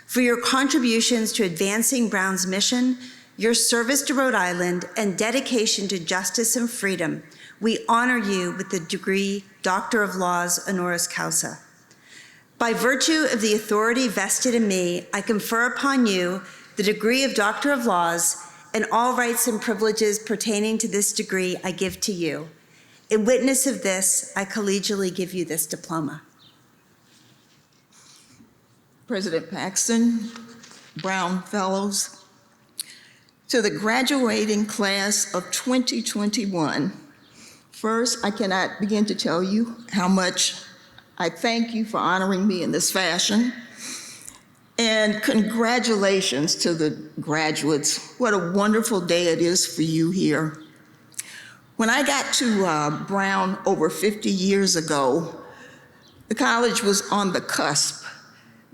For your contributions to advancing Brown's mission, your service to Rhode Island, and dedication to justice and freedom, we honor you with the degree Doctor of Laws honoris causa. By virtue of the authority vested in me, I confer upon you the degree of Doctor of Laws, and all rights and privileges pertaining to this degree I give to you. In witness of this, I collegially give you this diploma. President Paxson, Brown Fellows, to the graduating class of 2021, first, I cannot begin to tell you how much I thank you for honoring me in this fashion. And congratulations to the graduates. What a wonderful day it is for you here. When I got to Brown over 50 years ago, the college was on the cusp.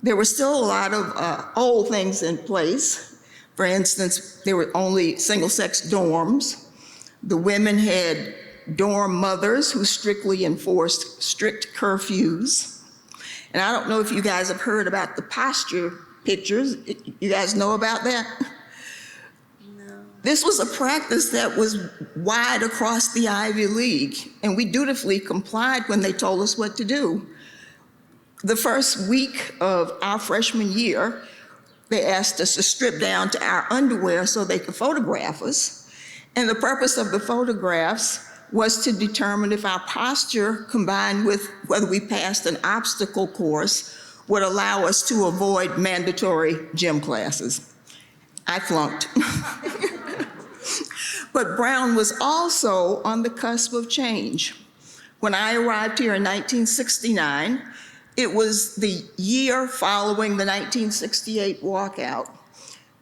There were still a lot of old things in place. For instance, there were only single-sex dorms. The women had dorm mothers who strictly enforced strict curfews. And I don't know if you guys have heard about the posture pictures. You guys know about that? No. This was a practice that was wide across the Ivy League, and we dutifully complied when they told us what to do. The first week of our freshman year, they asked us to strip down to our underwear so they could photograph us. And the purpose of the photographs was to determine if our posture, combined with whether we passed an obstacle course, would allow us to avoid mandatory gym classes. I flunked. But Brown was also on the cusp of change. When I arrived here in 1969, it was the year following the 1968 walkout.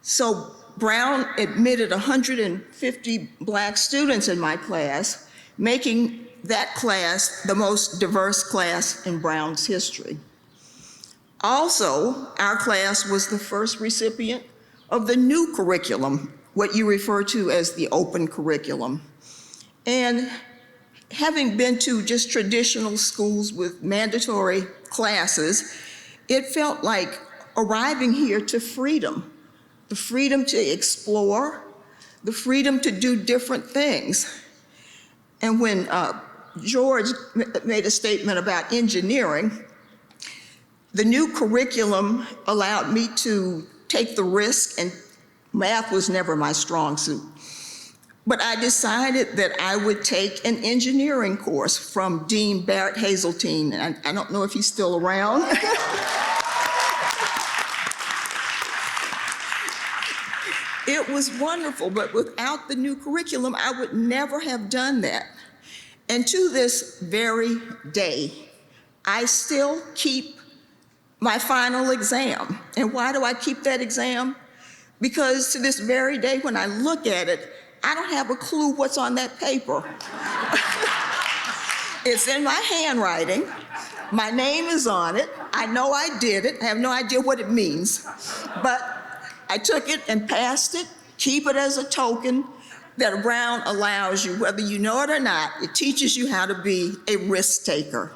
So Brown admitted 150 Black students in my class, making that class the most diverse class in Brown's history. Also, our class was the first recipient of the new curriculum, what you refer to as the open curriculum. And having been to just traditional schools with mandatory classes, it felt like arriving here to freedom, the freedom to explore, the freedom to do different things. And when George made a statement about engineering, the new curriculum allowed me to take the risk, and math was never my strong suit. But I decided that I would take an engineering course from Dean Barrett Hazeltine, and I don't know if he's still around. It was wonderful, but without the new curriculum, I would never have done that. And to this very day, I still keep my final exam. And why do I keep that exam? Because to this very day, when I look at it, I don't have a clue what's on that paper. It's in my handwriting. My name is on it. I know I did it. I have no idea what it means. But I took it and passed it. Keep it as a token that Brown allows you, whether you know it or not. It teaches you how to be a risk taker.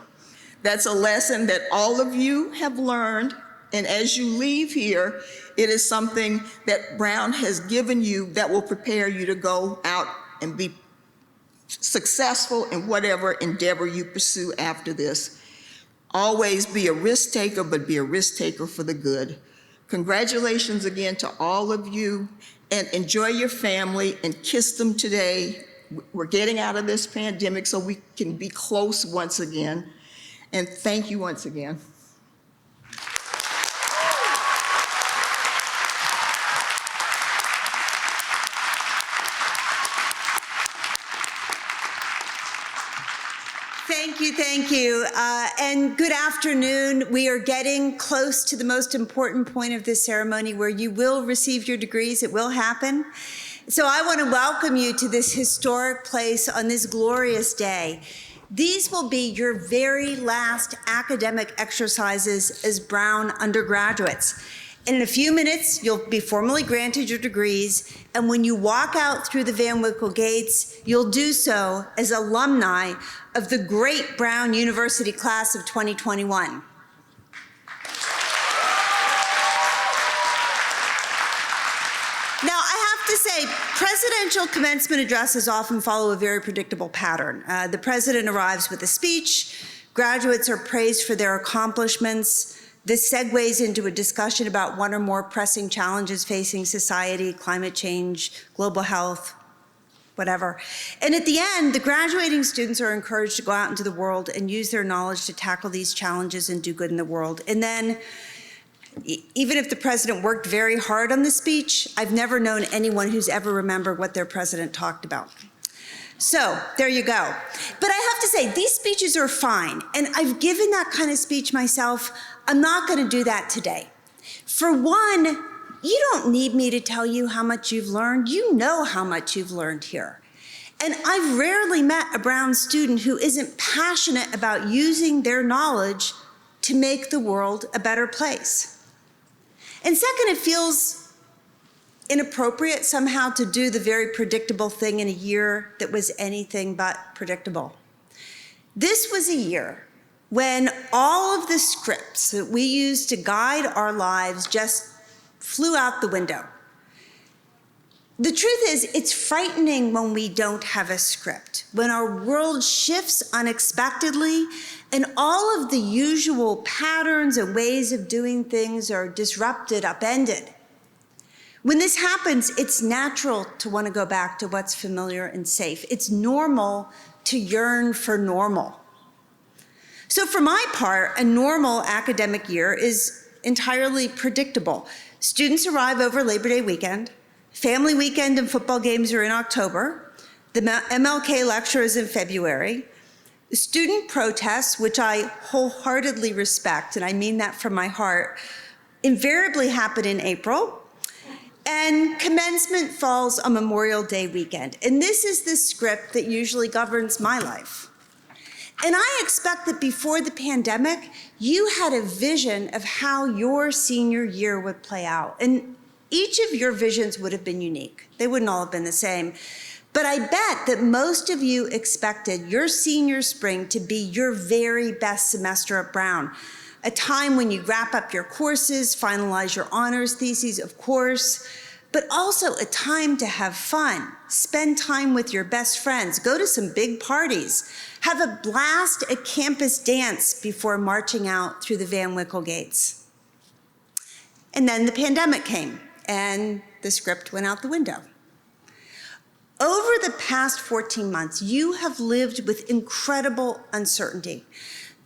That's a lesson that all of you have learned. And as you leave here, it is something that Brown has given you that will prepare you to go out and be successful in whatever endeavor you pursue after this. Always be a risk taker, but be a risk taker for the good. Congratulations again to all of you, and enjoy your family and kiss them today. We're getting out of this pandemic so we can be close once again. And thank you once again. Thank you. And good afternoon. We are getting close to the most important point of this ceremony where you will receive your degrees. It will happen. So I want to welcome you to this historic place on this glorious day. These will be your very last academic exercises as Brown undergraduates. And in a few minutes, you'll be formally granted your degrees, and when you walk out through the Van Wickle gates, you'll do so as alumni of the great Brown University class of 2021. Now, I have to say, presidential commencement addresses often follow a very predictable pattern. The president arrives with a speech, graduates are praised for their accomplishments. This segues into a discussion about one or more pressing challenges facing society, climate change, global health, whatever. And at the end, the graduating students are encouraged to go out into the world and use their knowledge to tackle these challenges and do good in the world. And then, even if the president worked very hard on the speech, I've never known anyone who's ever remembered what their president talked about. So there you go. But I have to say, these speeches are fine. And I've given that kind of speech myself. I'm not going to do that today. For one, you don't need me to tell you how much you've learned. You know how much you've learned here. And I've rarely met a Brown student who isn't passionate about using their knowledge to make the world a better place. And second, it feels inappropriate somehow to do the very predictable thing in a year that was anything but predictable. This was a year when all of the scripts that we used to guide our lives just flew out the window. The truth is, it's frightening when we don't have a script, when our world shifts unexpectedly and all of the usual patterns and ways of doing things are disrupted, upended. When this happens, it's natural to want to go back to what's familiar and safe. It's normal to yearn for normal. So for my part, a normal academic year is entirely predictable. Students arrive over Labor Day weekend. Family weekend and football games are in October. The MLK lecture is in February. The student protests, which I wholeheartedly respect, and I mean that from my heart, invariably happen in April. And commencement falls on Memorial Day weekend. And this is the script that usually governs my life. And I expect that before the pandemic, you had a vision of how your senior year would play out. And each of your visions would have been unique. They wouldn't all have been the same. But I bet that most of you expected your senior spring to be your very best semester at Brown, a time when you wrap up your courses, finalize your honors theses, of course, but also a time to have fun, spend time with your best friends, go to some big parties, have a blast at campus dance before marching out through the Van Wickle gates. And then the pandemic came, and the script went out the window. Over the past 14 months, you have lived with incredible uncertainty,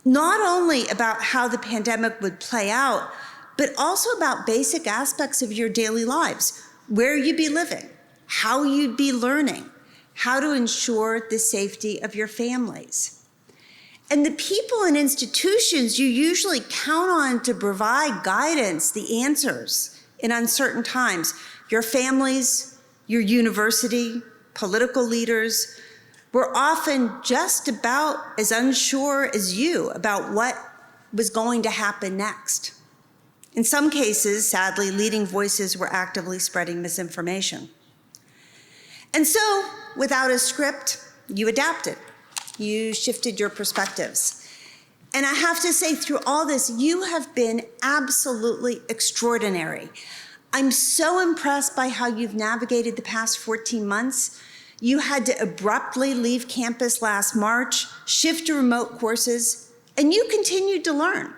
not only about how the pandemic would play out, but also about basic aspects of your daily lives, where you'd be living, how you'd be learning, how to ensure the safety of your families. And the people and institutions you usually count on to provide guidance, the answers in uncertain times, your families, your university, political leaders, were often just about as unsure as you about what was going to happen next. In some cases, sadly, leading voices were actively spreading misinformation. And so, without a script, you adapted. You shifted your perspectives. And I have to say, through all this, you have been absolutely extraordinary. I'm so impressed by how you've navigated the past 14 months. You had to abruptly leave campus last March, shift to remote courses, and you continued to learn.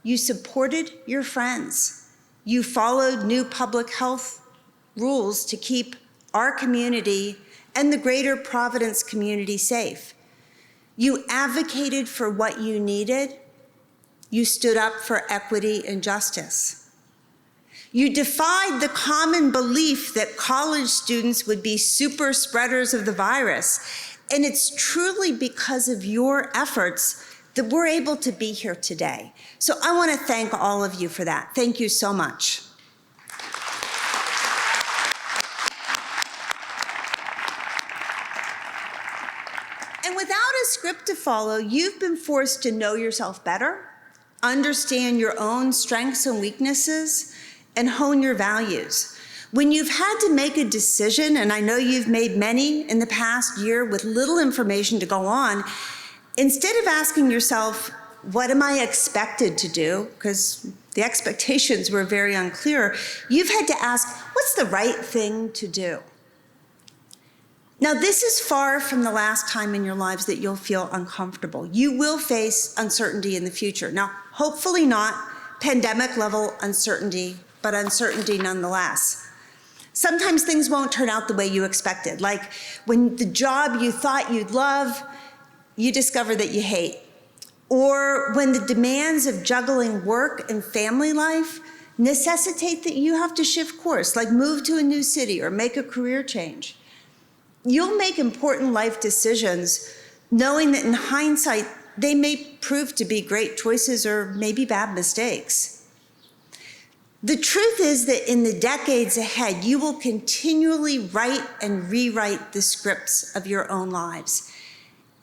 You supported your friends. You followed new public health rules to keep our community and the greater Providence community safe. You advocated for what you needed. You stood up for equity and justice. You defied the common belief that college students would be super spreaders of the virus. And it's truly because of your efforts that we're able to be here today. So I want to thank all of you for that. Thank you so much. And without a script to follow, you've been forced to know yourself better, understand your own strengths and weaknesses, and hone your values. When you've had to make a decision, and I know you've made many in the past year with little information to go on, instead of asking yourself, what am I expected to do? Because the expectations were very unclear. You've had to ask, what's the right thing to do? Now, this is far from the last time in your lives that you'll feel uncomfortable. You will face uncertainty in the future. Now, hopefully not pandemic-level uncertainty, but uncertainty nonetheless. Sometimes things won't turn out the way you expected, like when the job you thought you'd love, you discover that you hate. Or when the demands of juggling work and family life necessitate that you have to shift course, like move to a new city or make a career change. You'll make important life decisions knowing that in hindsight, they may prove to be great choices or maybe bad mistakes. The truth is that in the decades ahead, you will continually write and rewrite the scripts of your own lives.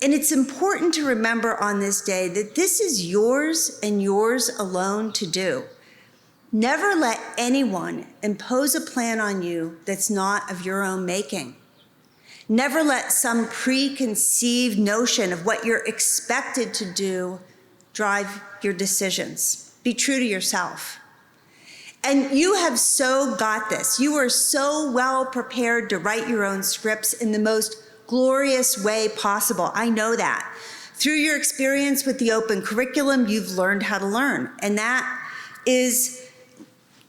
And it's important to remember on this day that this is yours and yours alone to do. Never let anyone impose a plan on you that's not of your own making. Never let some preconceived notion of what you're expected to do drive your decisions. Be true to yourself. And you have so got this. You are so well prepared to write your own scripts in the most glorious way possible. I know that. Through your experience with the open curriculum, you've learned how to learn. And that is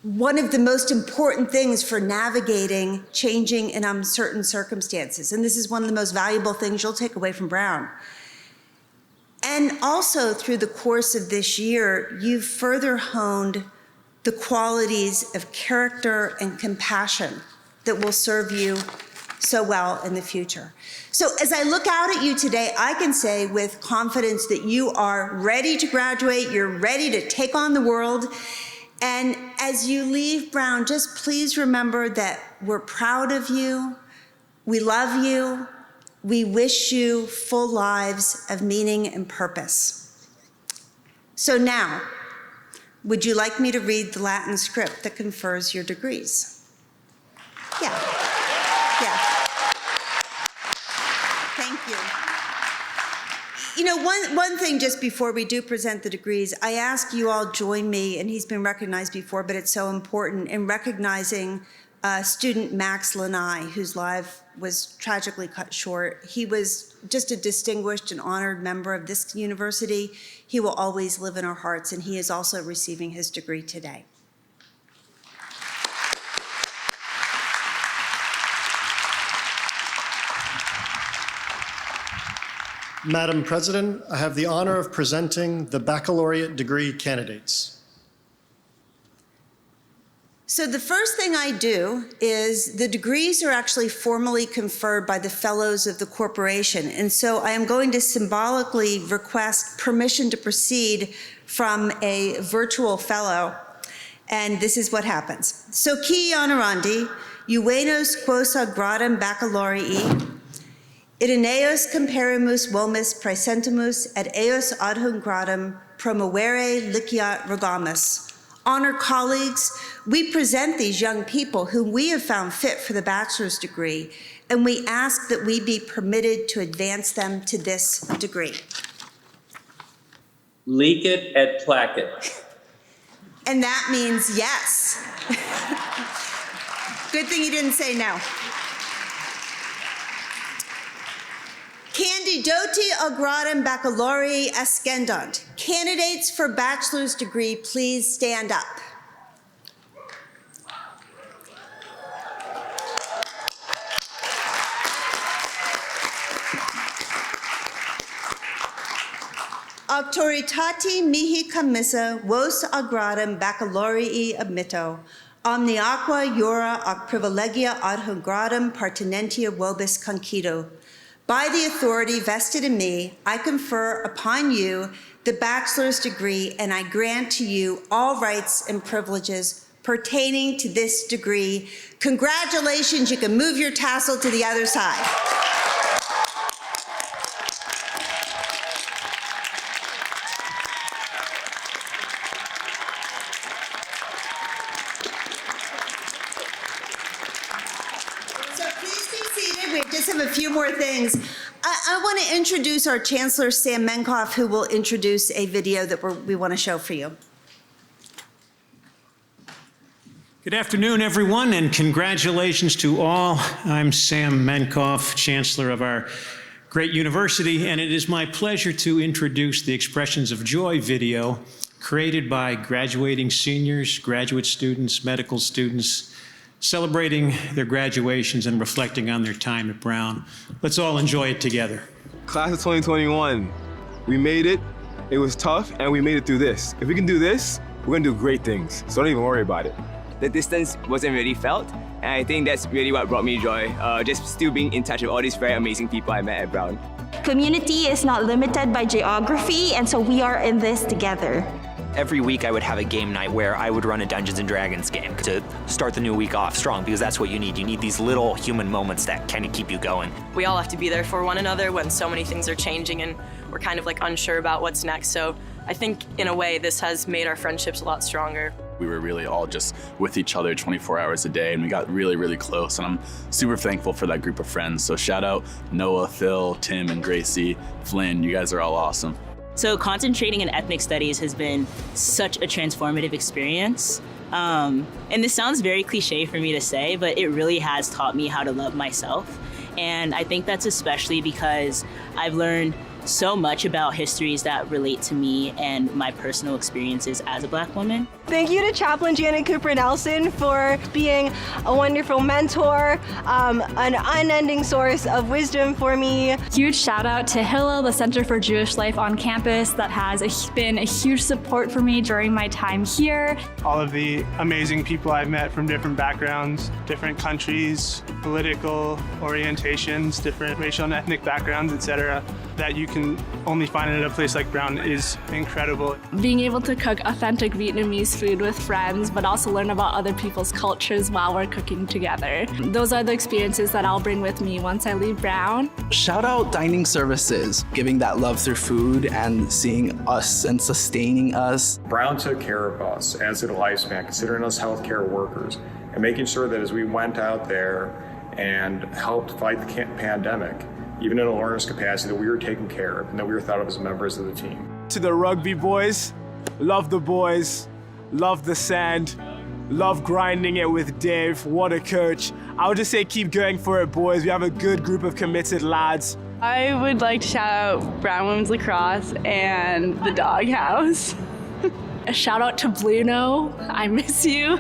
one of the most important things for navigating changing and uncertain circumstances. And this is one of the most valuable things you'll take away from Brown. And also through the course of this year, you've further honed the qualities of character and compassion that will serve you so well in the future. So as I look out at you today, I can say with confidence that you are ready to graduate, you're ready to take on the world. And as you leave Brown, just please remember that we're proud of you, we love you, we wish you full lives of meaning and purpose. So now, would you like me to read the Latin script that confers your degrees? Yeah. Thank you. You know, one thing just before we do present the degrees, I ask you all join me, and he's been recognized before, but it's so important, in recognizing student Max Lanai, whose life was tragically cut short. He was just a distinguished and honored member of this university. He will always live in our hearts, and he is also receiving his degree today. Madam President, I have the honor of presenting the baccalaureate degree candidates. So the first thing I do is the degrees are actually formally conferred by the fellows of the corporation. And so I am going to symbolically request permission to proceed from a virtual fellow. And this is what happens. So qui honorandi, juvenos quosa gradum baccalaureae, Irenaeus comperimus vomis praesentimus et eos adhum gradum promovere liceat regamus. Honored colleagues, we present these young people whom we have found fit for the bachelor's degree, and we ask that we be permitted to advance them to this degree. Licet et placet. And that means yes. Good thing you didn't say no. Candidati a gradum baccalaureae ascendant. Candidates for bachelor's degree, please stand up. Auctoritati mihi commissa vos a gradum baccalaureae admitto, omniaqua jura ac privilegia adhum gradum pertinentia vobis concedo. By the authority vested in me, I confer upon you the bachelor's degree, and I grant to you all rights and privileges pertaining to this degree. Congratulations, you can move your tassel to the other side. We just have a few more things. I want to introduce our Chancellor, Sam Menkoff, who will introduce a video that we want to show for you. Good afternoon, everyone, and congratulations to all. I'm Sam Menkoff, Chancellor of our great university, and it is my pleasure to introduce the Expressions of Joy video created by graduating seniors, graduate students, medical students, celebrating their graduations and reflecting on their time at Brown. Let's all enjoy it together. Class of 2021, we made it. It was tough, and we made it through this. If we can do this, we're gonna do great things, so don't even worry about it. The distance wasn't really felt, and I think that's really what brought me joy, just still being in touch with all these very amazing people I met at Brown. Community is not limited by geography, and so we are in this together. Every week I would have a game night where I would run a Dungeons & Dragons game to start the new week off strong, because that's what you need. You need these little human moments that kind of keep you going. We all have to be there for one another when so many things are changing and we're kind of like unsure about what's next. So I think in a way this has made our friendships a lot stronger. We were really all just with each other 24 hours a day, and we got really, really close, and I'm super thankful for that group of friends. So shout out Noah, Phil, Tim, and Gracie, Flynn, you guys are all awesome. So concentrating in ethnic studies has been such a transformative experience. And this sounds very cliche for me to say, but it really has taught me how to love myself. And I think that's especially because I've learned so much about histories that relate to me and my personal experiences as a Black woman. Thank you to Chaplain Janet Cooper Nelson for being a wonderful mentor, an unending source of wisdom for me. Huge shout out to Hillel, the Center for Jewish Life on campus, that has been a huge support for me during my time here. All of the amazing people I've met from different backgrounds, different countries, political orientations, different racial and ethnic backgrounds, etc., that you can only find at a place like Brown is incredible. Being able to cook authentic Vietnamese food with friends, but also learn about other people's cultures while we're cooking together. Those are the experiences that I'll bring with me once I leave Brown. Shout out dining services, giving that love through food and seeing us and sustaining us. Brown took care of us as did a lifespan, considering us healthcare workers and making sure that as we went out there and helped fight the pandemic, even in a learner's capacity, that we were taken care of and that we were thought of as members of the team. To the rugby boys, love the boys, love the sand, love grinding it with Dave. What a coach. I would just say keep going for it, boys. We have a good group of committed lads. I would like to shout out Brown Women's Lacrosse and the Doghouse. A shout out to Bluno, I miss you.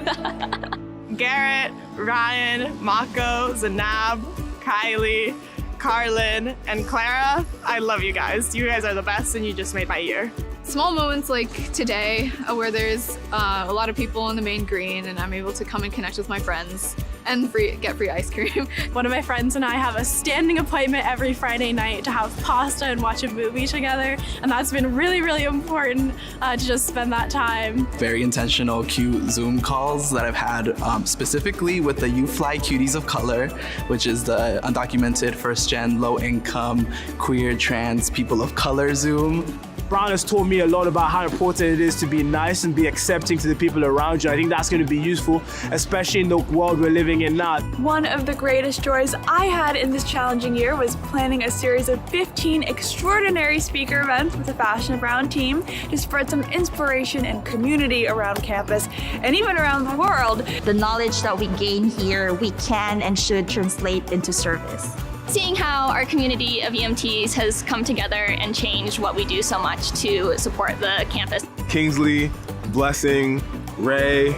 Garrett, Ryan, Mako, Zanab, Kylie, Carlin, and Clara. I love you guys. You guys are the best and you just made my year. Small moments like today where there's a lot of people on the main green and I'm able to come and connect with my friends and get free ice cream. One of my friends and I have a standing appointment every Friday night to have pasta and watch a movie together, and that's been really, really important to just spend that time. Very intentional, cute Zoom calls that I've had specifically with the You Fly Cuties of Color, which is the undocumented, first-gen, low-income, queer, trans, people of color Zoom. Brown has taught me a lot about how important it is to be nice and be accepting to the people around you. I think that's going to be useful, especially in the world we're living in now. One of the greatest joys I had in this challenging year was planning a series of 15 extraordinary speaker events with the Fashion Brown team to spread some inspiration and community around campus and even around the world. The knowledge that we gain here, we can and should translate into service. Seeing how our community of EMTs has come together and changed what we do so much to support the campus. Kingsley, Blessing, Ray,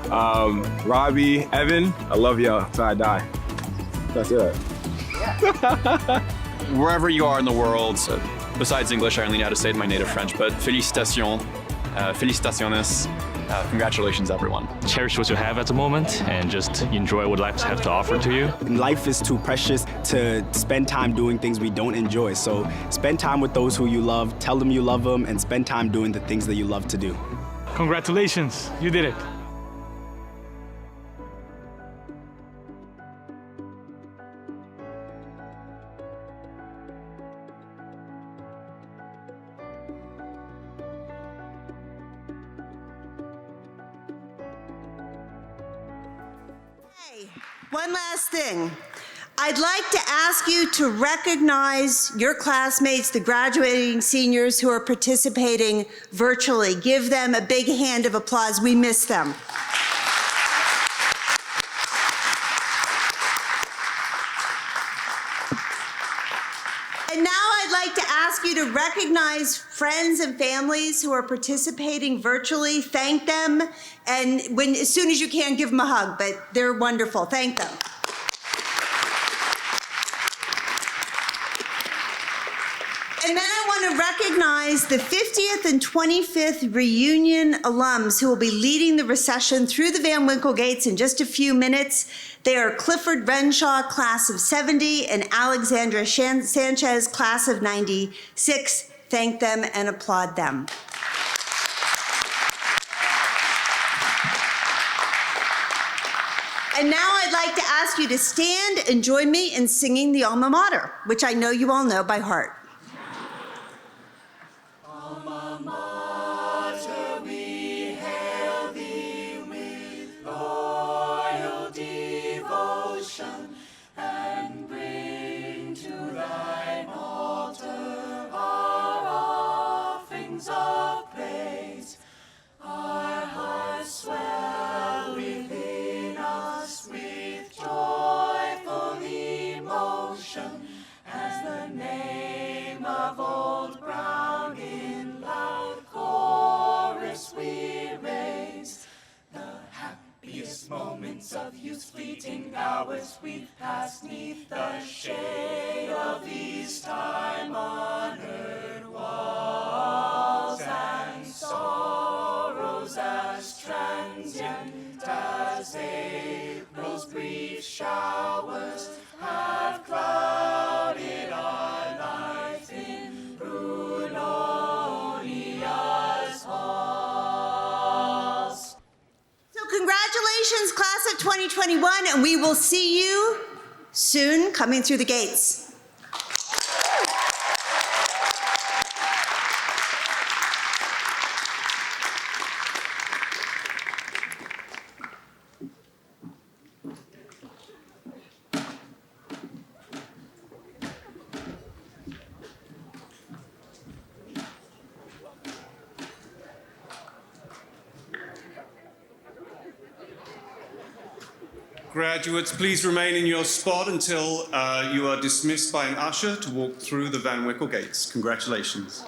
Robbie, Evan, I love y'all till I die. That's it. Wherever you are in the world, besides English, I only know how to say it in my native French, but félicitations, félicitaciones. Congratulations, everyone. Cherish what you have at the moment and just enjoy what life has to offer to you. Life is too precious to spend time doing things we don't enjoy. So spend time with those who you love, tell them you love them, and spend time doing the things that you love to do. Congratulations, you did it. One last thing. I'd like to ask you to recognize your classmates, the graduating seniors who are participating virtually. Give them a big hand of applause. We miss them. And now I'd like to ask you to recognize friends and families who are participating virtually. Thank them, and as soon as you can, give them a hug, but they're wonderful. Thank them. And then I want to recognize the 50th and 25th reunion alums who will be leading the recession through the Van Winkle gates in just a few minutes. They are Clifford Renshaw, class of 70, and Alexandra Sanchez, class of 96. Thank them and applaud them. And now I'd like to ask you to stand and join me in singing the alma mater, which I know you all know by heart. And bring to thine altar our offerings of praise. Our hearts swell within us with joyful emotion as the name moments of youth's fleeting hours we've passed 'neath the shade of these time-honored walls, and sorrows as transient as April's brief showers have clouded our life in Brunonia's halls. So congratulations, class of 2021, and we will see you soon coming through the gates. Graduates, please remain in your spot until you are dismissed by an usher to walk through the Van Wickle gates. Congratulations.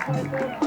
Thank you.